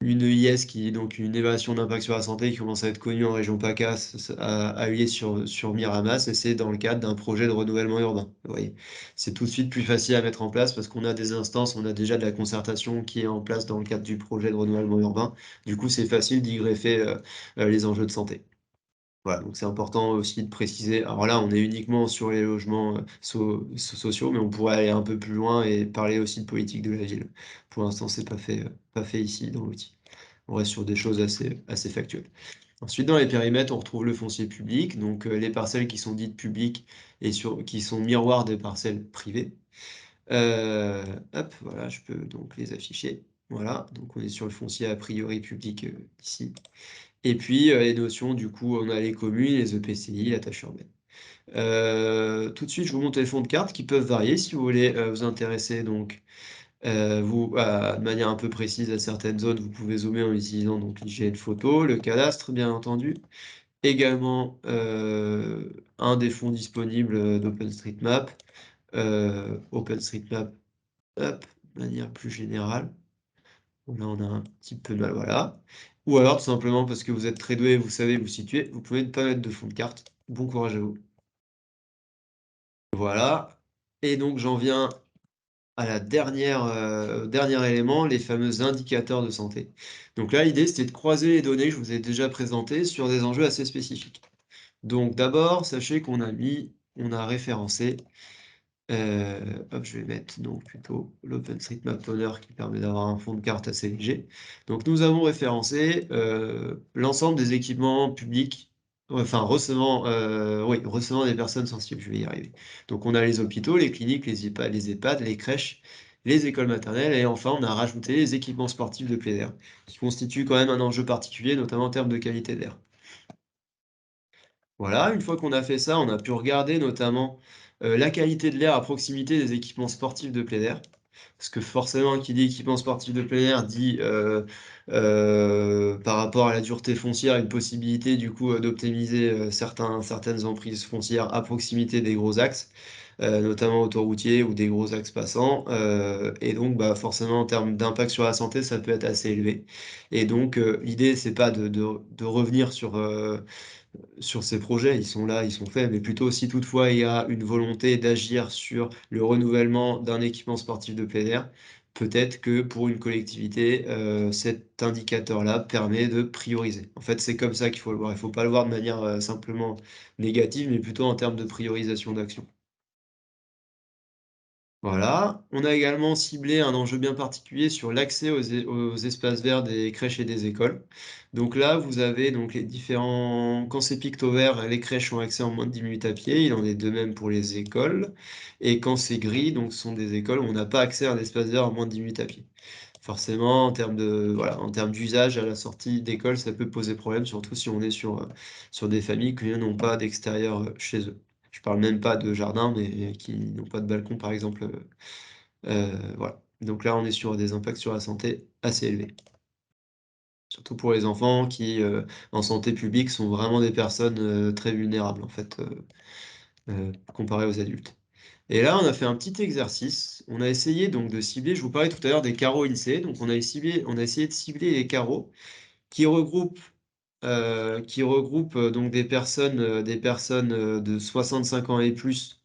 une EIS qui est donc une évaluation d'impact sur la santé qui commence à être connue en région PACA, a eu lieu sur Miramas et c'est dans le cadre d'un projet de renouvellement urbain, vous voyez? C'est tout de suite plus facile à mettre en place parce qu'on a des instances, on a déjà de la concertation qui est en place dans le cadre du projet de renouvellement urbain. Du coup, c'est facile d'y greffer, les enjeux de santé. Voilà, donc c'est important aussi de préciser. Alors là, on est uniquement sur les logements, sociaux, mais on pourrait aller un peu plus loin et parler aussi de politique de la ville. Pour l'instant, c'est pas fait ici dans l'outil. On reste sur des choses assez factuelles. Ensuite, dans les périmètres, on retrouve le foncier public, donc les parcelles qui sont dites publiques et qui sont miroirs des parcelles privées. Heu, Hop, voilà, je peux donc les afficher. Voilà, donc on est sur le foncier a priori public, ici. Et puis, les notions, du coup, on a les communes, les EPCI, la tâche urbaine. Tout de suite, je vous montre les fonds de carte qui peuvent varier si vous voulez, vous intéresser donc, de manière un peu précise à certaines zones, vous pouvez zoomer en utilisant donc l'IGN photo, le cadastre bien entendu. Également, un des fonds disponibles, d'OpenStreetMap. OpenStreetMap, hop, de manière plus générale. Bon là, on a un petit peu de mal, voilà. Ou alors tout simplement parce que vous êtes très doué, vous savez vous situer, vous pouvez ne pas mettre de fond de carte. Bon courage à vous. Voilà et donc j'en viens à la au dernier élément, les fameux indicateurs de santé. Donc là, l'idée, c'était de croiser les données que je vous ai déjà présentées sur des enjeux assez spécifiques. Donc d'abord, sachez on a référencé Hop, je vais mettre donc plutôt l'OpenStreetMap Owner qui permet d'avoir un fond de carte assez léger. Donc nous avons référencé, l'ensemble des équipements publics, enfin recevant des personnes sensibles, je vais y arriver. Donc on a les hôpitaux, les cliniques, les EHPAD, les crèches, les écoles maternelles et enfin on a rajouté les équipements sportifs de plein air, qui constituent quand même un enjeu particulier, notamment en termes de qualité d'air. Voilà, une fois qu'on a fait ça, on a pu regarder notamment, la qualité de l'air à proximité des équipements sportifs de plein air. Parce que forcément, qui dit équipement sportif de plein air dit, par rapport à la dureté foncière, une possibilité du coup, d'optimiser, certaines emprises foncières à proximité des gros axes, notamment autoroutiers ou des gros axes passants, et donc bah, forcément en termes d'impact sur la santé, ça peut être assez élevé. Et donc, l'idée c'est pas de revenir sur ces projets, ils sont là, ils sont faits, mais plutôt si toutefois il y a une volonté d'agir sur le renouvellement d'un équipement sportif de plein air, peut-être que pour une collectivité, cet indicateur-là permet de prioriser. En fait, c'est comme ça qu'il faut le voir. Il ne faut pas le voir de manière, simplement négative, mais plutôt en termes de priorisation d'action. Voilà. On a également ciblé un enjeu bien particulier sur l'accès aux espaces verts des crèches et des écoles. Donc là, vous avez donc les différents quand c'est picto vert, les crèches ont accès en moins de 10 minutes à pied, il en est de même pour les écoles et quand c'est gris, donc ce sont des écoles où on n'a pas accès à un espace vert en moins de 10 minutes à pied. Forcément, en termes d'usage à la sortie d'école, ça peut poser problème, surtout si on est sur des familles qui n'ont pas d'extérieur, chez eux. Je parle même pas de jardin, mais qui n'ont pas de balcon, par exemple, voilà. Donc là, on est sur des impacts sur la santé assez élevés. Surtout pour les enfants qui, en santé publique, sont vraiment des personnes, très vulnérables, en fait, comparées aux adultes. Et là, on a fait un petit exercice. On a essayé donc de cibler, je vous parlais tout à l'heure des carreaux INSEE, donc on a essayé de cibler les carreaux qui regroupent, donc des personnes, de 65 ans et plus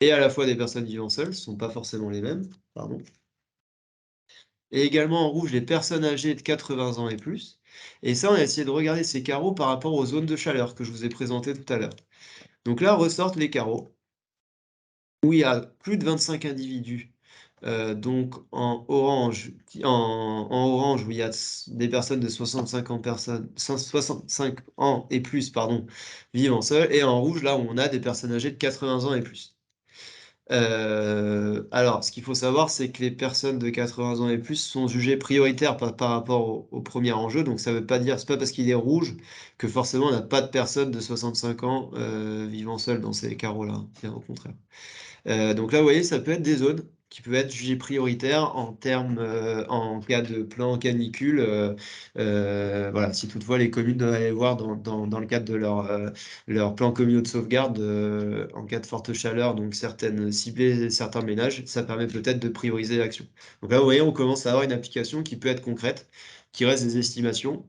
et à la fois des personnes vivant seules, ce sont pas forcément les mêmes, pardon. Et également en rouge, les personnes âgées de 80 ans et plus. Et ça, on a essayé de regarder ces carreaux par rapport aux zones de chaleur que je vous ai présentées tout à l'heure. Donc là, ressortent les carreaux où il y a plus de 25 individus, donc en orange où il y a des personnes de 65 ans et plus, pardon, vivant seules, et en rouge, là où on a des personnes âgées de 80 ans et plus. Alors, ce qu'il faut savoir, c'est que les personnes de 80 ans et plus sont jugées prioritaires par rapport au premier enjeu. Donc, ça veut pas dire, c'est pas parce qu'il est rouge que forcément on n'a pas de personnes de 65 ans vivant seules dans ces carreaux-là. Bien au contraire. Donc là, vous voyez, ça peut être des zones qui peuvent être jugées prioritaires en termes, en cas de plan canicule, voilà, si toutefois les communes doivent aller voir dans le cadre de leur plan communaux de sauvegarde, en cas de forte chaleur, donc cibler certains ménages, ça permet peut-être de prioriser l'action. Donc là, vous voyez, on commence à avoir une application qui peut être concrète, qui reste des estimations,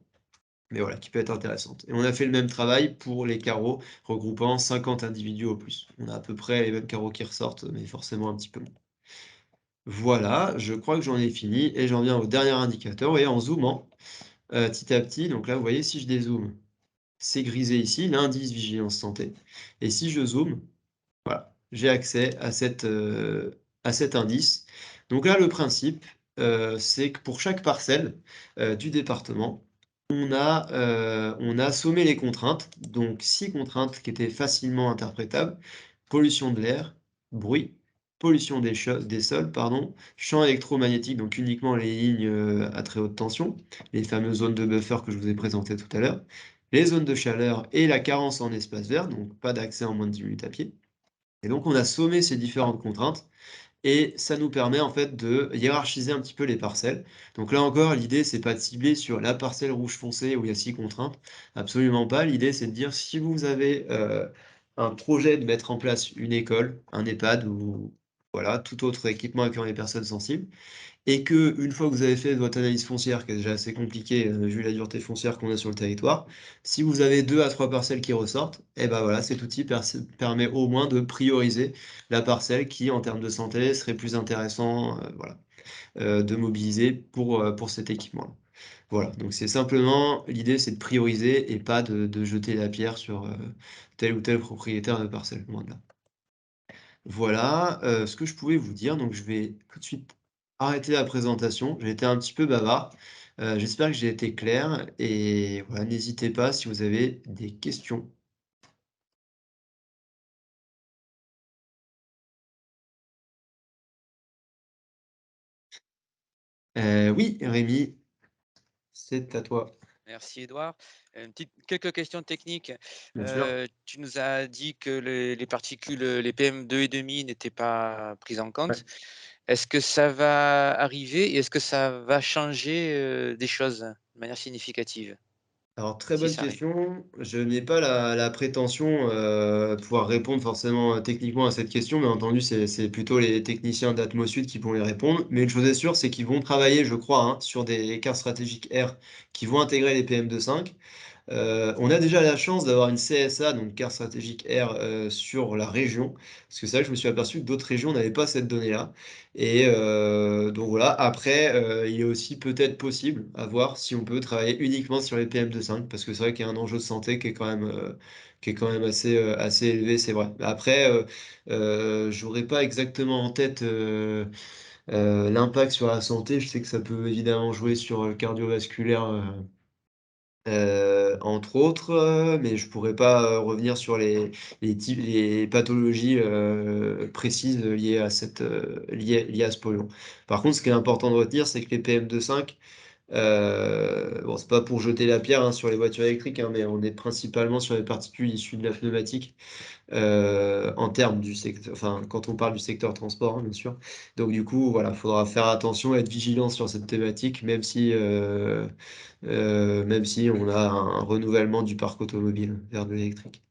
mais voilà, qui peut être intéressante. Et on a fait le même travail pour les carreaux regroupant 50 individus au plus. On a à peu près les mêmes carreaux qui ressortent, mais forcément un petit peu moins. Voilà, je crois que j'en ai fini et j'en viens au dernier indicateur. Vous voyez, en zoomant petit à petit, donc là, vous voyez, si je dézoome, c'est grisé ici, l'indice vigilance santé. Et si je zoome, voilà, j'ai accès à cet indice. Donc là, le principe, c'est que pour chaque parcelle du département, on a sommé les contraintes, donc 6 contraintes qui étaient facilement interprétables: pollution de l'air, bruit, pollution des sols, pardon, champ électromagnétique, donc uniquement les lignes à très haute tension, les fameuses zones de buffer que je vous ai présentées tout à l'heure, les zones de chaleur et la carence en espace vert, donc pas d'accès en moins de 10 minutes à pied. Et donc on a sommé ces différentes contraintes et ça nous permet en fait de hiérarchiser un petit peu les parcelles. Donc là encore, l'idée c'est pas de cibler sur la parcelle rouge foncé où il y a 6 contraintes, absolument pas. L'idée c'est de dire si vous avez, un projet de mettre en place une école, un EHPAD ou voilà, tout autre équipement accueillant les personnes sensibles, et que une fois que vous avez fait votre analyse foncière, qui est déjà assez compliquée, vu la dureté foncière qu'on a sur le territoire, si vous avez 2 à 3 parcelles qui ressortent, et ben voilà, cet outil permet au moins de prioriser la parcelle qui, en termes de santé, serait plus intéressant, voilà, de mobiliser pour cet équipement-là. Voilà, donc c'est simplement l'idée, c'est de prioriser et pas de jeter la pierre sur, tel ou tel propriétaire de parcelle, loin de là. Voilà, ce que je pouvais vous dire, donc je vais tout de suite arrêter la présentation. J'ai été un petit peu bavard, j'espère que j'ai été clair et voilà, n'hésitez pas si vous avez des questions. Oui, Rémi, c'est à toi. Merci Edouard. Quelques questions techniques. Bien sûr. Tu nous as dit que les particules, les PM2,5 n'étaient pas prises en Ouais. compte. Est-ce que ça va arriver et est-ce que ça va changer, des choses de manière significative, Alors, très si bonne ça arrive? question. Je n'ai pas la prétention, de pouvoir répondre forcément, techniquement à cette question. Bien entendu, c'est plutôt les techniciens d'Atmosud qui vont y répondre. Mais une chose est sûre, c'est qu'ils vont travailler, je crois, hein, sur des cartes stratégiques R qui vont intégrer les PM2.5. On a déjà la chance d'avoir une CSA, donc carte stratégique R, sur la région. Parce que c'est vrai que je me suis aperçu que d'autres régions n'avaient pas cette donnée-là. Et donc voilà, après, il est aussi peut-être possible à voir si on peut travailler uniquement sur les PM2.5, parce que c'est vrai qu'il y a un enjeu de santé qui est quand même assez élevé, c'est vrai. Après, j'aurais pas exactement en tête l'impact sur la santé. Je sais que ça peut évidemment jouer sur le cardiovasculaire. Entre autres, mais je pourrais pas, revenir sur les pathologies, précises liées à liées à ce polluant. Par contre, ce qui est important de retenir, c'est que les PM2.5, bon, c'est pas pour jeter la pierre, hein, sur les voitures électriques, hein, mais on est principalement sur les particules issues de la pneumatique, en termes du secteur, enfin, quand on parle du secteur transport, hein, bien sûr. Donc du coup, voilà, il faudra faire attention, être vigilant sur cette thématique, même si on a un renouvellement du parc automobile vers de l'électrique.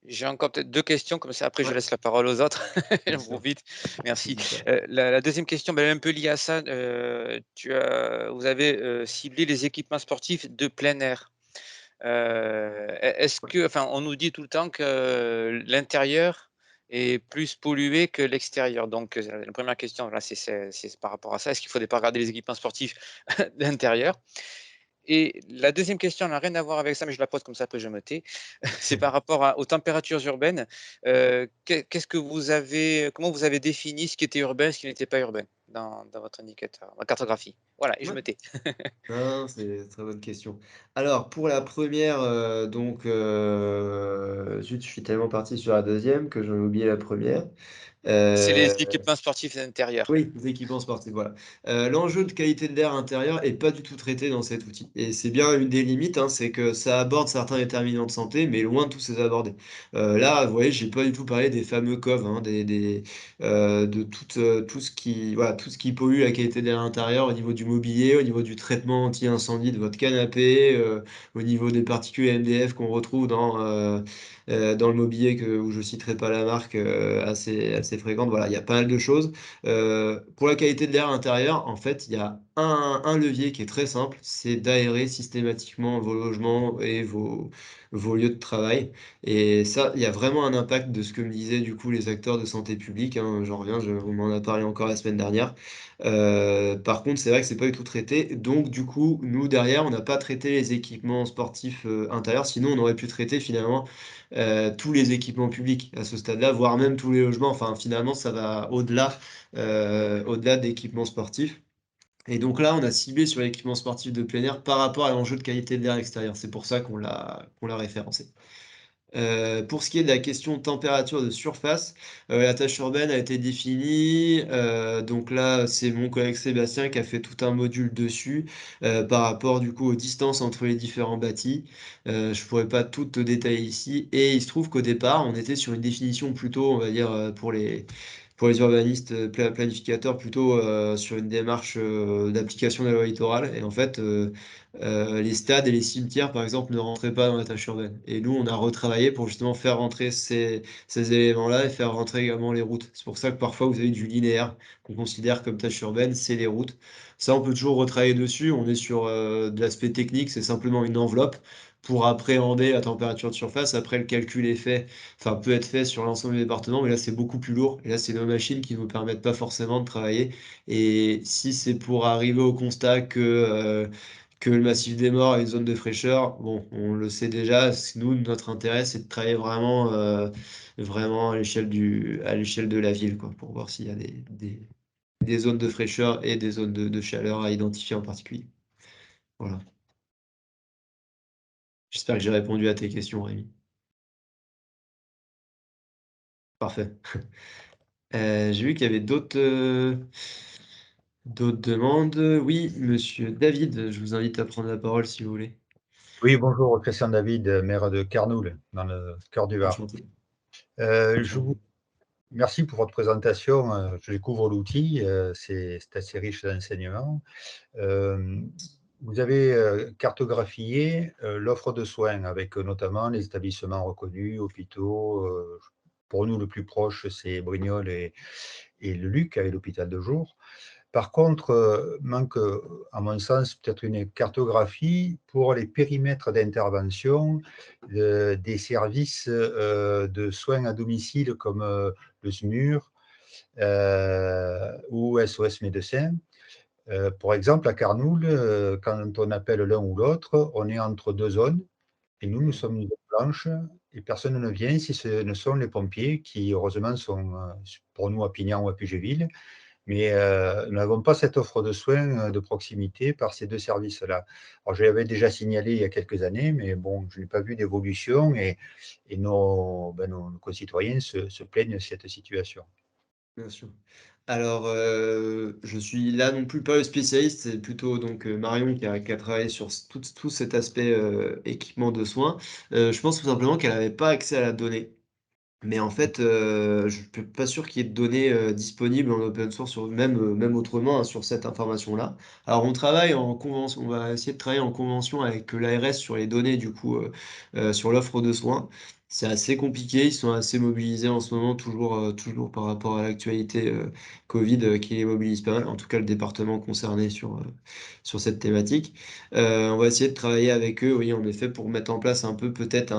J'ai encore peut-être 2 questions, comme ça après je Ouais, laisse la parole aux autres. bien J'en sûr, profite. Merci. n'hésite pas. La 2e question, elle est un peu liée à ça. Vous avez, ciblé les équipements sportifs de plein air. Est-ce Ouais. que enfin, on nous dit tout le temps que l'intérieur est plus pollué que l'extérieur. Donc, la première question, là, c'est par rapport à ça. Est-ce qu'il ne faudrait pas regarder les équipements sportifs d'intérieur? Et la 2e question n'a rien à voir avec ça, mais je la pose comme ça, après je me tais. C'est par rapport aux températures urbaines. Qu'est-ce que vous avez comment vous avez défini ce qui était urbain, ce qui n'était pas urbain dans votre indicateur, la cartographie? Voilà et je Ouais. me tais. Non, c'est une très bonne question. Alors pour la première, donc, zut, je suis tellement parti sur la deuxième que j'en ai oublié la première. C'est les Euh, équipements sportifs d'intérieur. Oui, les équipements sportifs, voilà. L'enjeu de qualité de l'air intérieur est pas du tout traité dans cet outil et c'est bien une des limites, hein, c'est que ça aborde certains déterminants de santé, mais loin de tous les aborder. Là, vous voyez, j'ai pas du tout parlé des fameux COV, hein, de tout ce qui voilà, tout ce qui pollue la qualité de l'air intérieur au niveau du mobilier, au niveau du traitement anti-incendie de votre canapé, au niveau des particules MDF qu'on retrouve dans le mobilier où je citerai pas la marque, assez fréquente. Voilà, il y a pas mal de choses. Pour la qualité de l'air intérieur, en fait, il y a un levier qui est très simple, c'est d'aérer systématiquement vos logements et vos lieux de travail. Et ça, il y a vraiment un impact de ce que me disaient du coup les acteurs de santé publique, hein, j'en reviens, on m'en a parlé encore la semaine dernière. Par contre, c'est vrai que c'est pas du tout traité. Donc, du coup, nous, derrière, on n'a pas traité les équipements sportifs intérieurs. Sinon, on aurait pu traiter finalement tous les équipements publics à ce stade-là, voire même tous les logements. Enfin, finalement, ça va au-delà d'équipements sportifs. Et donc là, on a ciblé sur l'équipement sportif de plein air par rapport à l'enjeu de qualité de l'air extérieur. C'est pour ça qu'on l'a référencé. Pour ce qui est de la question de température de surface, la tâche urbaine a été définie. Donc là, c'est mon collègue Sébastien qui a fait tout un module dessus, par rapport du coup aux distances entre les différents bâtis. Je pourrais pas tout te détailler ici. Et il se trouve qu'au départ, on était sur une définition plutôt, on va dire, pour les urbanistes, planificateurs, plutôt sur une démarche d'application de la loi littorale. Et en fait, les stades et les cimetières, par exemple, ne rentraient pas dans la tâche urbaine. Et nous, on a retravaillé pour justement faire rentrer ces éléments-là et faire rentrer également les routes. C'est pour ça que parfois, vous avez du linéaire qu'on considère comme tâche urbaine, c'est les routes. Ça, on peut toujours retravailler dessus. On est sur de l'aspect technique, c'est simplement une enveloppe pour appréhender la température de surface. Après, le calcul est fait, enfin, peut être fait sur l'ensemble du département, mais là, c'est beaucoup plus lourd. Et là, c'est nos machines qui ne nous permettent pas forcément de travailler. Et si c'est pour arriver au constat que le massif des Morts est une zone de fraîcheur, bon, on le sait déjà. Nous, notre intérêt, c'est de travailler vraiment à l'échelle de la ville, quoi, pour voir s'il y a des zones de fraîcheur et des zones de chaleur à identifier en particulier. Voilà. J'espère que j'ai répondu à tes questions, Rémi. Parfait. J'ai vu qu'il y avait d'autres demandes. Oui, monsieur David, je vous invite à prendre la parole si vous voulez. Oui, bonjour, Christian David, maire de Carnoul, dans le cœur du Var. Enchanté. Merci pour votre présentation. Je découvre l'outil, c'est assez riche d'enseignements. Vous avez cartographié l'offre de soins avec notamment les établissements reconnus, hôpitaux. Pour nous, le plus proche, c'est Brignoles et le Luc, avec l'hôpital de jour. Par contre, manque, à mon sens, peut-être une cartographie pour les périmètres d'intervention des services de soins à domicile comme le SMUR ou SOS Médecins. Par exemple, à Carnoul, quand on appelle l'un ou l'autre, on est entre deux zones et nous sommes une zone blanche et personne ne vient si ce ne sont les pompiers qui, heureusement, sont pour nous à Pignan ou à Pugéville. Mais nous n'avons pas cette offre de soins de proximité par ces deux services-là. Alors, je l'avais déjà signalé il y a quelques années, mais bon, je n'ai pas vu d'évolution et nos concitoyens se plaignent de cette situation. Bien sûr. Alors, je suis là non plus pas le spécialiste, c'est plutôt donc Marion qui a travaillé sur tout cet aspect équipement de soins. Je pense tout simplement qu'elle n'avait pas accès à la donnée. Mais en fait, je suis pas sûr qu'il y ait de données disponibles en open source, même autrement, hein, sur cette information-là. Alors, on travaille en convention, on va essayer de travailler en convention avec l'ARS sur les données, du coup, sur l'offre de soins. C'est assez compliqué, ils sont assez mobilisés en ce moment, toujours par rapport à l'actualité Covid qui les mobilise pas mal, en tout cas le département concerné sur cette thématique. On va essayer de travailler avec eux, oui, en effet, pour mettre en place un peu peut-être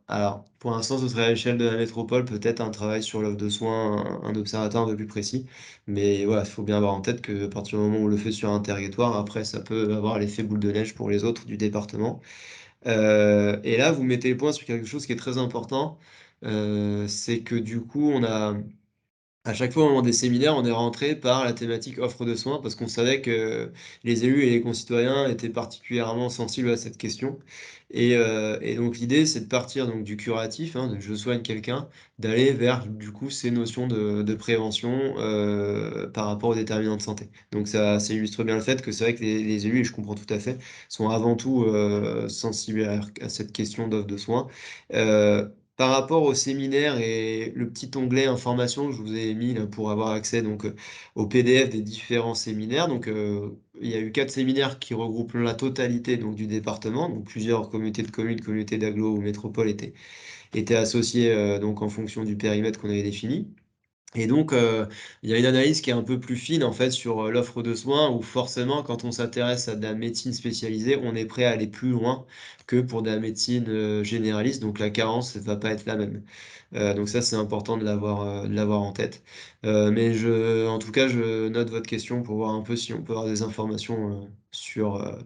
alors, pour l'instant, ce serait à l'échelle de la métropole, peut-être un travail sur l'offre de soins, un observateur un peu plus précis. Mais voilà, il faut bien avoir en tête qu'à partir du moment où on le fait sur un territoire, après, ça peut avoir l'effet boule de neige pour les autres du département. Et là, vous mettez le point sur quelque chose qui est très important. C'est que du coup, à chaque fois, au moment des séminaires, on est rentré par la thématique offre de soins parce qu'on savait que les élus et les concitoyens étaient particulièrement sensibles à cette question. Et donc, l'idée, c'est de partir donc, du curatif, hein, de je soigne quelqu'un, d'aller vers du coup ces notions de prévention par rapport aux déterminants de santé. Donc, ça illustre bien le fait que c'est vrai que les élus, et je comprends tout à fait, sont avant tout sensibles à cette question d'offre de soins. Euh, Par rapport au séminaire et le petit onglet information que je vous ai mis là, pour avoir accès donc, au PDF des différents séminaires. Donc, il y a eu 4 séminaires qui regroupent la totalité donc, du département. Donc, plusieurs communautés de communes, communautés d'agglo ou métropoles étaient associées donc, en fonction du périmètre qu'on avait défini. Et donc, il y a une analyse qui est un peu plus fine en fait sur l'offre de soins où forcément, quand on s'intéresse à de la médecine spécialisée, on est prêt à aller plus loin que pour de la médecine généraliste. Donc, la carence ne va pas être la même. Donc ça, c'est important de l'avoir en tête. Mais en tout cas, je note votre question pour voir un peu si on peut avoir des informations sur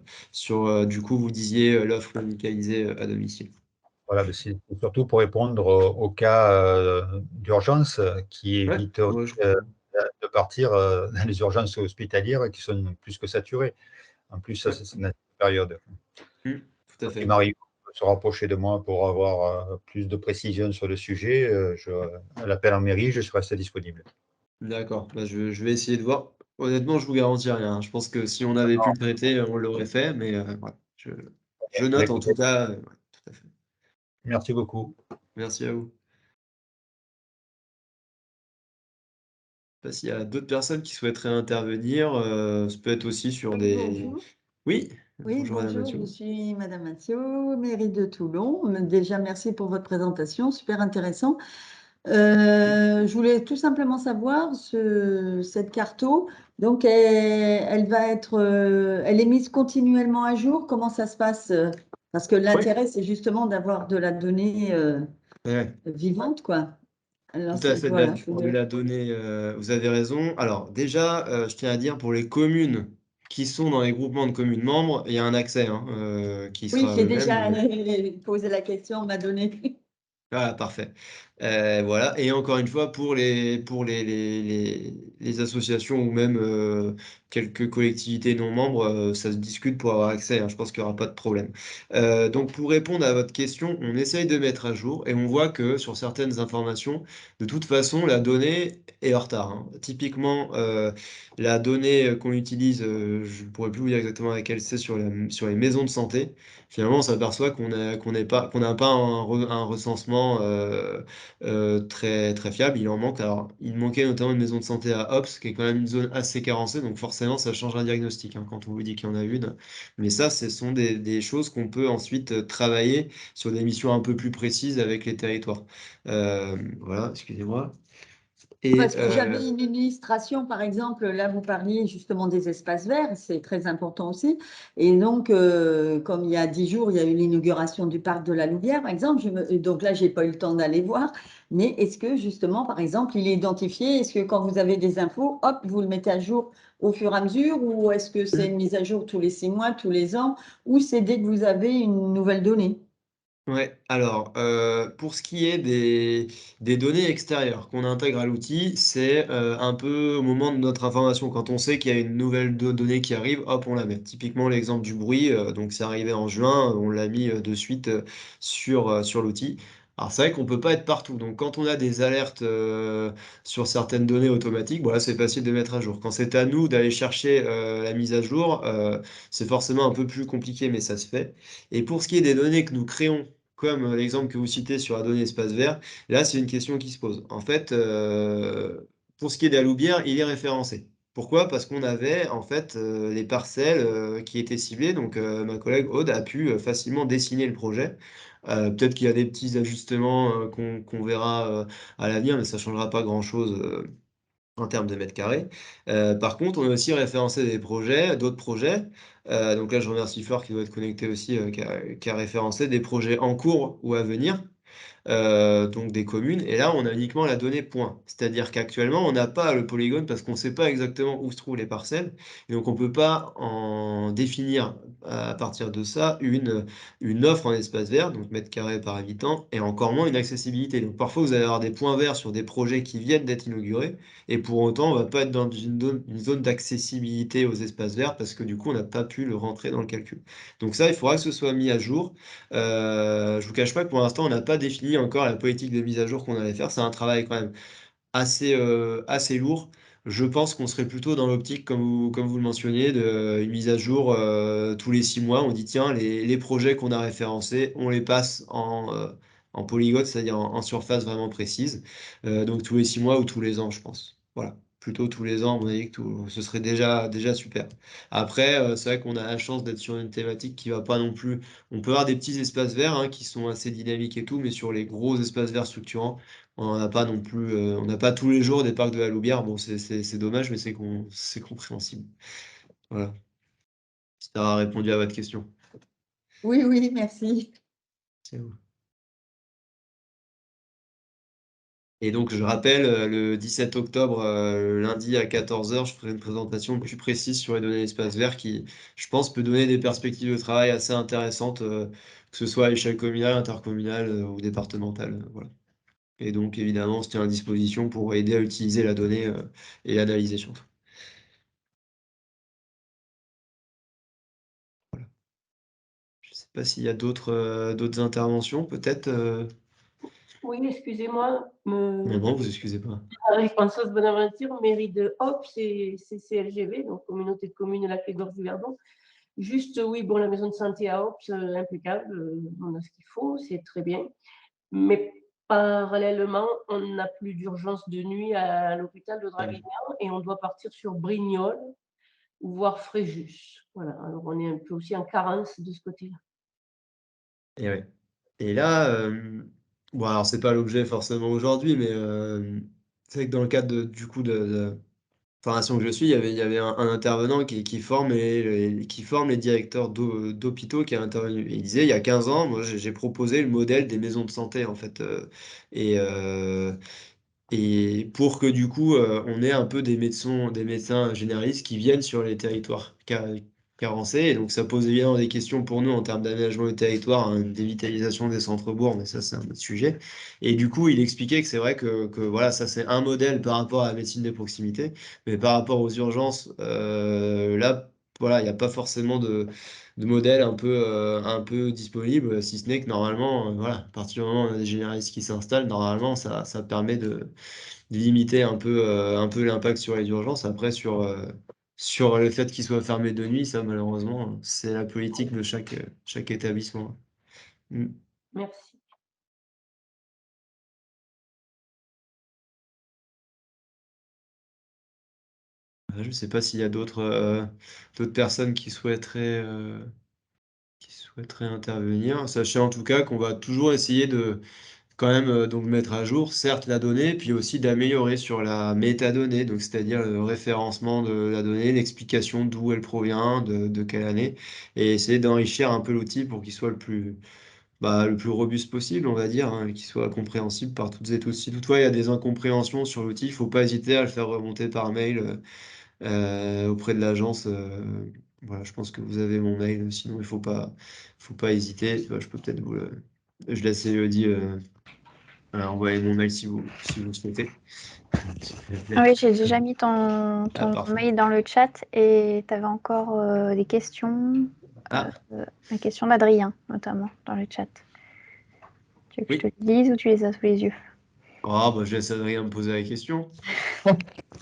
du coup, vous disiez l'offre médicalisée à domicile. Voilà, c'est surtout pour répondre aux cas d'urgence qui Ouais, éviteraient ouais, je comprends. de partir dans les urgences hospitalières qui sont plus que saturées. En plus, ça, Ouais, c'est une période. tout à Si fait. Marie peut se rapprocher de moi pour avoir plus de précision sur le sujet, à l'appel en mairie, je serai assez disponible. D'accord, bah, je vais essayer de voir. Honnêtement, je vous garantis rien, hein. Je pense que si on avait pu le traiter, on l'aurait fait, mais voilà. Je Bah, note en écoutez, tout cas. Ouais, tout à fait. merci beaucoup. Merci à vous. Je sais pas s'il y a d'autres personnes qui souhaiteraient intervenir. Ça peut être aussi sur Oui, des. bonjour. Oui, Oui, bonjour Madame bonjour, Mathieu. je suis Madame Mathieu, mairie de Toulon. Déjà, merci pour votre présentation, super intéressant. Je voulais tout simplement savoir, cette carto, donc elle va être, elle est mise continuellement à jour. Comment ça se passe? Parce que Oui, l'intérêt, c'est justement d'avoir de la donnée ouais, vivante, quoi. Alors, tout à fait voilà, je de voulais. la donnée. Vous avez raison. Alors déjà, je tiens à dire pour les communes qui sont dans les groupements de communes membres, il y a un accès qui Oui, sera j'ai le même. déjà posé la question, on m'a donné. Ah, parfait. Voilà. Et encore une fois, pour les associations ou même quelques collectivités non membres, ça se discute pour avoir accès, hein. Je pense qu'il n'y aura pas de problème. Donc, pour répondre à votre question, on essaye de mettre à jour et on voit que sur certaines informations, de toute façon, la donnée est en retard, hein. Typiquement, la donnée qu'on utilise, je ne pourrais plus vous dire exactement laquelle c'est sur les maisons de santé. Finalement, on s'aperçoit qu'on n'a pas un recensement très, très fiable. Il en manque. Alors, il manquait notamment une maison de santé à Hops, qui est quand même une zone assez carencée, donc forcément, ça change un diagnostic, hein, quand on vous dit qu'il y en a une. Mais ça, ce sont des choses qu'on peut ensuite travailler sur des missions un peu plus précises avec les territoires. Voilà, excusez-moi. Et Parce que j'avais une illustration, par exemple, là vous parliez justement des espaces verts, c'est très important aussi. Et donc, comme il y a 10 jours, il y a eu l'inauguration du parc de la Louvière, par exemple, donc là, j'ai pas eu le temps d'aller voir, mais est-ce que justement, par exemple, il est identifié, est-ce que quand vous avez des infos, hop, vous le mettez à jour au fur et à mesure, ou est-ce que c'est une mise à jour tous les 6 mois, tous les ans, ou c'est dès que vous avez une nouvelle donnée? Ouais, alors, pour ce qui est des données extérieures qu'on intègre à l'outil, c'est un peu au moment de notre information. Quand on sait qu'il y a une nouvelle donnée qui arrive, hop, on la met. Typiquement, l'exemple du bruit, donc c'est arrivé en juin, on l'a mis de suite sur l'outil. Alors, c'est vrai qu'on peut pas être partout. Donc, quand on a des alertes sur certaines données automatiques, voilà, c'est facile de mettre à jour. Quand c'est à nous d'aller chercher la mise à jour, c'est forcément un peu plus compliqué, mais ça se fait. Et pour ce qui est des données que nous créons, comme l'exemple que vous citez sur la donnée espace vert, là, c'est une question qui se pose. En fait, pour ce qui est des Loubières, il est référencé. Pourquoi? Parce qu'on avait en fait les parcelles qui étaient ciblées. Donc, ma collègue Aude a pu facilement dessiner le projet. Peut-être qu'il y a des petits ajustements qu'on verra à l'avenir, mais ça ne changera pas grand-chose en termes de mètres carrés. Par contre, on a aussi référencé d'autres projets. Donc là, je remercie Flore qui doit être connectée aussi, qui a référencé des projets en cours ou à venir, donc des communes. Et là, on a uniquement la donnée point. C'est-à-dire qu'actuellement, on n'a pas le polygone parce qu'on ne sait pas exactement où se trouvent les parcelles. Et donc, on ne peut pas en définir à partir de ça une offre en espace vert, donc mètres carrés par habitant, et encore moins une accessibilité. Donc, parfois, vous allez avoir des points verts sur des projets qui viennent d'être inaugurés. Et pour autant, on ne va pas être dans une zone d'accessibilité aux espaces verts parce que du coup, on n'a pas pu le rentrer dans le calcul. Donc ça, il faudra que ce soit mis à jour. Je vous cache pas que pour l'instant, on n'a pas défini encore la politique de mise à jour qu'on allait faire. C'est un travail quand même assez lourd. Je pense qu'on serait plutôt dans l'optique, comme vous le mentionniez, une mise à jour tous les 6 mois. On dit, tiens, les projets qu'on a référencés, on les passe en polygone, c'est-à-dire en surface vraiment précise. Donc tous les 6 mois ou tous les ans, je pense. Voilà. Plutôt tous les ans, on a dit que ce serait déjà super. Après, c'est vrai qu'on a la chance d'être sur une thématique qui va pas non plus. On peut avoir des petits espaces verts qui sont assez dynamiques et tout, mais sur les gros espaces verts structurants, on n'en a pas non plus, on n'a pas tous les jours des parcs de la Loubière. Bon, c'est dommage, mais c'est compréhensible. Voilà. Ça a répondu à votre question. Oui, oui, merci. C'est bon. Et donc, je rappelle, le 17 octobre, lundi à 14 h, je ferai une présentation plus précise sur les données d'espace vert qui, je pense, peut donner des perspectives de travail assez intéressantes, que ce soit à l'échelle communale, intercommunale ou départementale. Voilà. Et donc, évidemment, c'était à disposition pour aider à utiliser la donnée et l'analyser surtout. Voilà. Je ne sais pas s'il y a d'autres interventions, peut-être. Oui, excusez-moi. Non, vous excusez pas. Françoise Bonaventure, mairie de Hope, c'est CCLGV, donc Communauté de communes de la Clé-Gorge du Verdon. Juste, oui, bon, la maison de santé à Hope, impeccable, on a ce qu'il faut, c'est très bien. Mais parallèlement, on n'a plus d'urgence de nuit à l'hôpital de Draguignan et on doit partir sur Brignoles ou voir Fréjus. Voilà, alors on est un peu aussi en carence de ce côté-là. Et ouais. Et là, bon, alors c'est pas l'objet forcément aujourd'hui, mais c'est vrai que dans le cadre du coup de formation que je suis, il y avait un intervenant qui forme les directeurs d'hôpitaux qui est intervenu. Et il disait, il y a 15 ans, moi j'ai proposé le modèle des maisons de santé en fait. Et et pour que du coup, on ait un peu des médecins généralistes qui viennent sur les territoires carencés. Et donc ça pose évidemment des questions pour nous en termes d'aménagement du territoire, hein, une dévitalisation des centres-bourgs, mais ça c'est un autre sujet. Et du coup, il expliquait que c'est vrai que voilà, ça c'est un modèle par rapport à la médecine de proximité, mais par rapport aux urgences, là, voilà, il n'y a pas forcément de modèle un peu disponible, si ce n'est que normalement, voilà, à partir du moment où on a des généralistes qui s'installent, normalement, ça permet de limiter un peu l'impact sur les urgences. Après, sur le fait qu'ils soient fermés de nuit, ça, malheureusement, c'est la politique de chaque établissement. Mm. Merci. Je ne sais pas s'il y a d'autres personnes qui souhaiteraient intervenir. Sachez en tout cas qu'on va toujours essayer de quand même donc mettre à jour, certes, la donnée, puis aussi d'améliorer sur la métadonnée, donc c'est-à-dire le référencement de la donnée, l'explication d'où elle provient, de quelle année, et essayer d'enrichir un peu l'outil pour qu'il soit le plus robuste possible, on va dire, hein, et qu'il soit compréhensible par toutes et tous. Si toutefois il y a des incompréhensions sur l'outil, il ne faut pas hésiter à le faire remonter par mail auprès de l'agence. Voilà, je pense que vous avez mon mail, sinon il faut pas hésiter. Je peux peut-être je laisse Elodie envoyer mon mail si vous souhaitez. Oui, j'ai déjà mis ton Parfait. mail dans le chat et tu avais encore des questions. Ah, La question d'Adrien, notamment, dans le chat. Tu veux que oui. je te le dise ou tu les as sous les yeux? Oh, bah, je laisse Adrien me poser la question.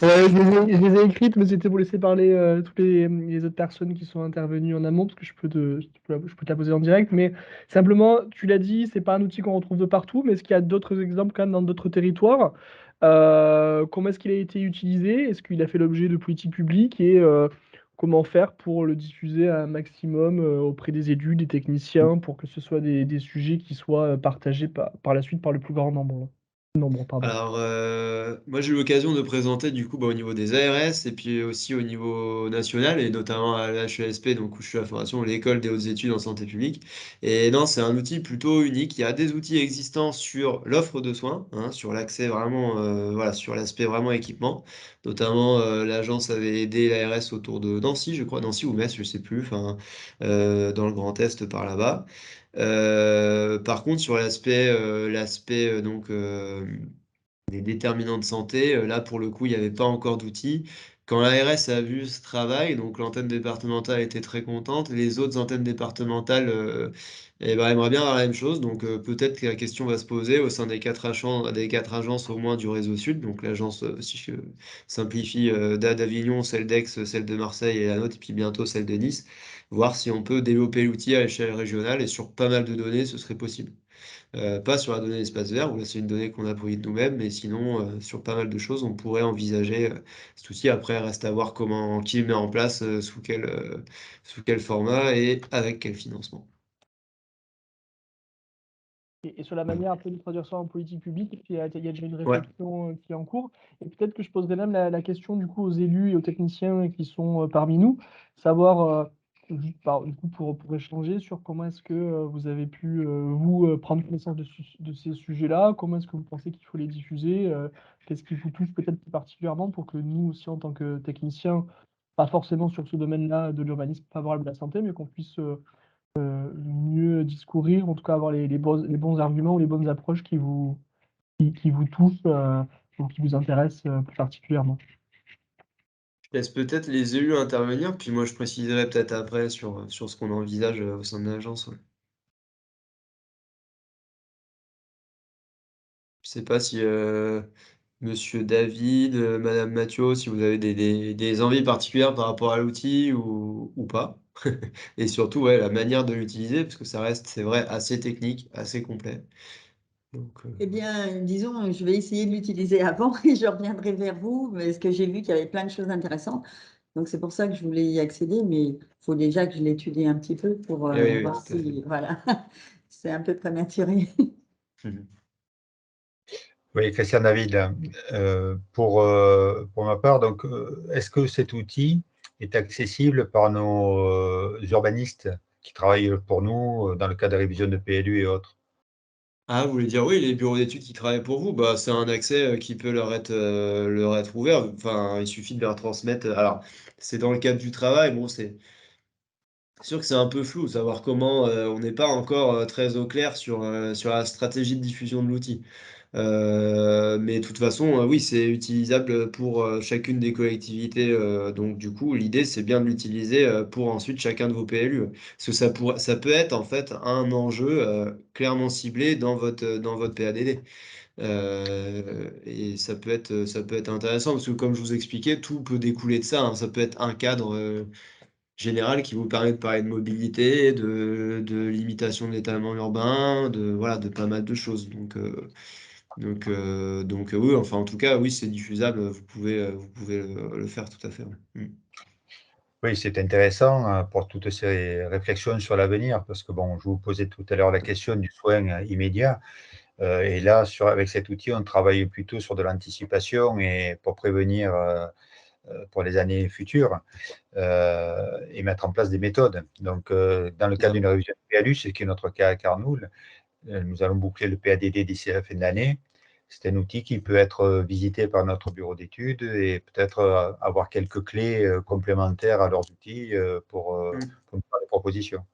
Je les ai écrites, mais c'était pour laisser parler toutes les autres personnes qui sont intervenues en amont, parce que je peux te la poser en direct. Mais simplement, tu l'as dit, c'est pas un outil qu'on retrouve de partout, mais est-ce qu'il y a d'autres exemples quand même dans d'autres territoires? Comment est-ce qu'il a été utilisé? Est-ce qu'il a fait l'objet de politiques publiques? Et comment faire pour le diffuser à un maximum auprès des élus, des techniciens, pour que ce soit des sujets qui soient partagés par la suite par le plus grand nombre? Pardon. Alors, moi j'ai eu l'occasion de présenter du coup au niveau des ARS et puis aussi au niveau national et notamment à l'HESP, donc où je suis à la formation, l'école des hautes études en santé publique. Et non, c'est un outil plutôt unique. Il y a des outils existants sur l'offre de soins, hein, sur l'accès vraiment, voilà, sur l'aspect vraiment équipement. Notamment, l'agence avait aidé l'ARS autour de Nancy, je crois, Nancy ou Metz, je sais plus, enfin, dans le Grand Est par là-bas. Par contre, sur l'aspect donc des déterminants de santé, là pour le coup, il n'y avait pas encore d'outils. Quand l'ARS a vu ce travail, donc l'antenne départementale était très contente, les autres antennes départementales eh ben, aimeraient bien avoir la même chose, donc peut-être que la question va se poser au sein des quatre agences au moins du réseau Sud, donc l'agence, si je simplifie, d'Avignon, celle d'Aix, celle de Marseille et la nôtre, et puis bientôt celle de Nice, voir si on peut développer l'outil à l'échelle régionale, et sur pas mal de données, ce serait possible. Pas sur la donnée d'espace vert, où là c'est une donnée qu'on a produite nous-mêmes, mais sinon sur pas mal de choses, on pourrait envisager cet outil. Après, reste à voir qui le met en place, sous quel format et avec quel financement. Et sur la Voilà. manière un peu de traduire ça en politique publique, il y a déjà une Ouais. réflexion qui est en cours. Et peut-être que je poserai même la question du coup aux élus et aux techniciens qui sont parmi nous, savoir du coup pour échanger sur comment est-ce que vous avez pu vous prendre connaissance de ces sujets-là, comment est-ce que vous pensez qu'il faut les diffuser, qu'est-ce qui vous touche peut-être plus particulièrement pour que nous aussi en tant que techniciens, pas forcément sur ce domaine-là de l'urbanisme favorable à la santé, mais qu'on puisse mieux discourir, en tout cas avoir les bons arguments ou les bonnes approches qui vous touchent ou qui vous intéressent plus particulièrement. Je laisse peut-être les élus intervenir, puis moi je préciserai peut-être après sur ce qu'on envisage au sein de l'agence. Ouais. Je sais pas si Monsieur David, Madame Mathieu, si vous avez des envies particulières par rapport à l'outil ou pas. Et surtout, ouais, la manière de l'utiliser, parce que ça reste, c'est vrai, assez technique, assez complet. Donc, Eh bien, disons, je vais essayer de l'utiliser avant et je reviendrai vers vous, parce que j'ai vu qu'il y avait plein de choses intéressantes. Donc, c'est pour ça que je voulais y accéder, mais il faut déjà que je l'étudie un petit peu pour oui, oui, voir tout à fait. si, voilà, c'est un peu prématuré. Oui, Christian David, pour ma part, donc, est-ce que cet outil est accessible par nos urbanistes qui travaillent pour nous dans le cadre de révision de PLU et autres? Ah, vous voulez dire, oui, les bureaux d'études qui travaillent pour vous, bah, c'est un accès qui peut leur être ouvert. Enfin, il suffit de leur transmettre. Alors, c'est dans le cadre du travail. Bon, c'est sûr que c'est un peu flou, savoir comment. On n'est pas encore très au clair sur la stratégie de diffusion de l'outil. Mais de toute façon, oui, c'est utilisable pour chacune des collectivités. Donc, du coup, l'idée, c'est bien de l'utiliser pour ensuite chacun de vos PLU. Parce que ça peut être en fait un enjeu clairement ciblé dans votre PADD. Et ça peut être intéressant parce que, comme je vous expliquais, tout peut découler de ça, hein. Ça peut être un cadre général qui vous permet de parler de mobilité, de limitation de l'étalement urbain, voilà, de pas mal de choses. Donc oui, enfin en tout cas, oui, c'est diffusable, vous pouvez le faire tout à fait. Ouais. Oui, c'est intéressant pour toutes ces réflexions sur l'avenir, parce que bon, je vous posais tout à l'heure la question du soin immédiat. Et là, avec cet outil, on travaille plutôt sur de l'anticipation et pour prévenir pour les années futures et mettre en place des méthodes. Donc, dans le cadre d'une révision du PLU, c'est ce qui est notre cas à Carnoul, nous allons boucler le PADD d'ici la fin de l'année. C'est un outil qui peut être visité par notre bureau d'études et peut-être avoir quelques clés complémentaires à leurs outils pour nous faire des propositions.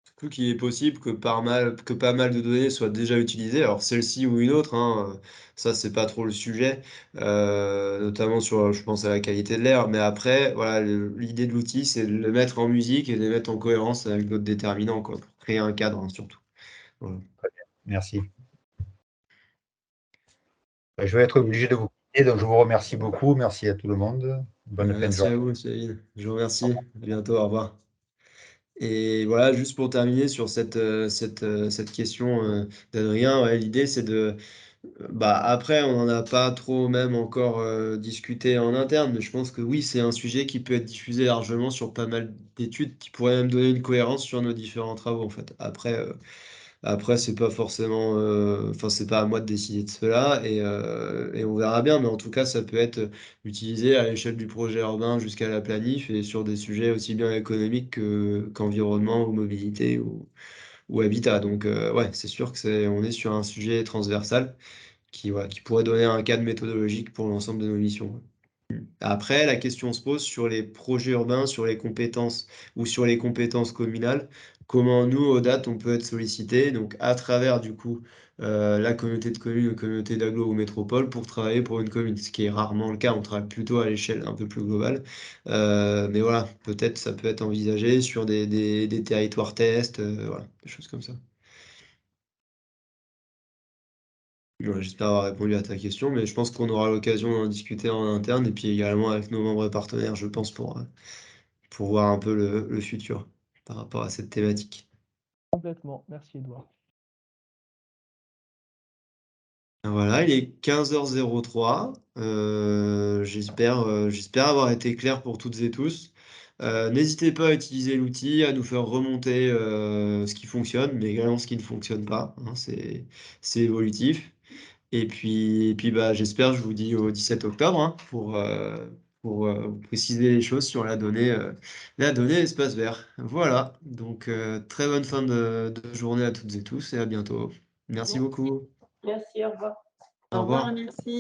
Surtout qu'il est possible que pas mal de données soient déjà utilisées, alors celle-ci ou une autre, hein, ça c'est pas trop le sujet, notamment sur, je pense à la qualité de l'air, mais après, voilà, l'idée de l'outil, c'est de le mettre en musique et de les mettre en cohérence avec d'autres déterminants, quoi, pour créer un cadre, hein, surtout. Voilà. Très bien, merci. Je vais être obligé de vous quitter, donc je vous remercie beaucoup. Merci à tout le monde. Bonne fin de Merci à journée. vous, monsieur David. Je vous remercie. À bientôt, au revoir. Et voilà, juste pour terminer sur cette question d'Adrien, ouais, l'idée c'est bah, après, on n'en a pas trop même encore discuté en interne, mais je pense que oui, c'est un sujet qui peut être diffusé largement sur pas mal d'études, qui pourrait même donner une cohérence sur nos différents travaux, en fait. Après, c'est pas forcément, enfin, c'est pas à moi de décider de cela, et on verra bien, mais en tout cas, ça peut être utilisé à l'échelle du projet urbain jusqu'à la planif, et sur des sujets aussi bien économiques qu'environnement ou mobilité ou habitat. Donc, ouais, c'est sûr que on est sur un sujet transversal voilà, qui pourrait donner un cadre méthodologique pour l'ensemble de nos missions. Après, la question se pose sur les projets urbains, sur les compétences ou sur les compétences communales. Comment nous, au date, on peut être sollicité, donc à travers du coup la communauté de communes, la communauté d'agglo ou métropole pour travailler pour une commune, ce qui est rarement le cas. On travaille plutôt à l'échelle un peu plus globale. Mais voilà, peut-être ça peut être envisagé sur des territoires tests, voilà, des choses comme ça. Ouais, j'espère avoir répondu à ta question, mais je pense qu'on aura l'occasion d'en discuter en interne et puis également avec nos membres partenaires, je pense, pour voir un peu le futur par rapport à cette thématique. Complètement. Merci, Edouard. Voilà, il est 15h03. J'espère avoir été clair pour toutes et tous. N'hésitez pas à utiliser l'outil, à nous faire remonter ce qui fonctionne, mais également ce qui ne fonctionne pas, hein, c'est évolutif. Et puis bah, j'espère, je vous dis au 17 octobre, hein, pour vous préciser les choses sur la donnée espace vert. Voilà, donc très bonne fin de journée à toutes et tous et à bientôt. Merci beaucoup. Merci, au revoir. Au revoir. Merci.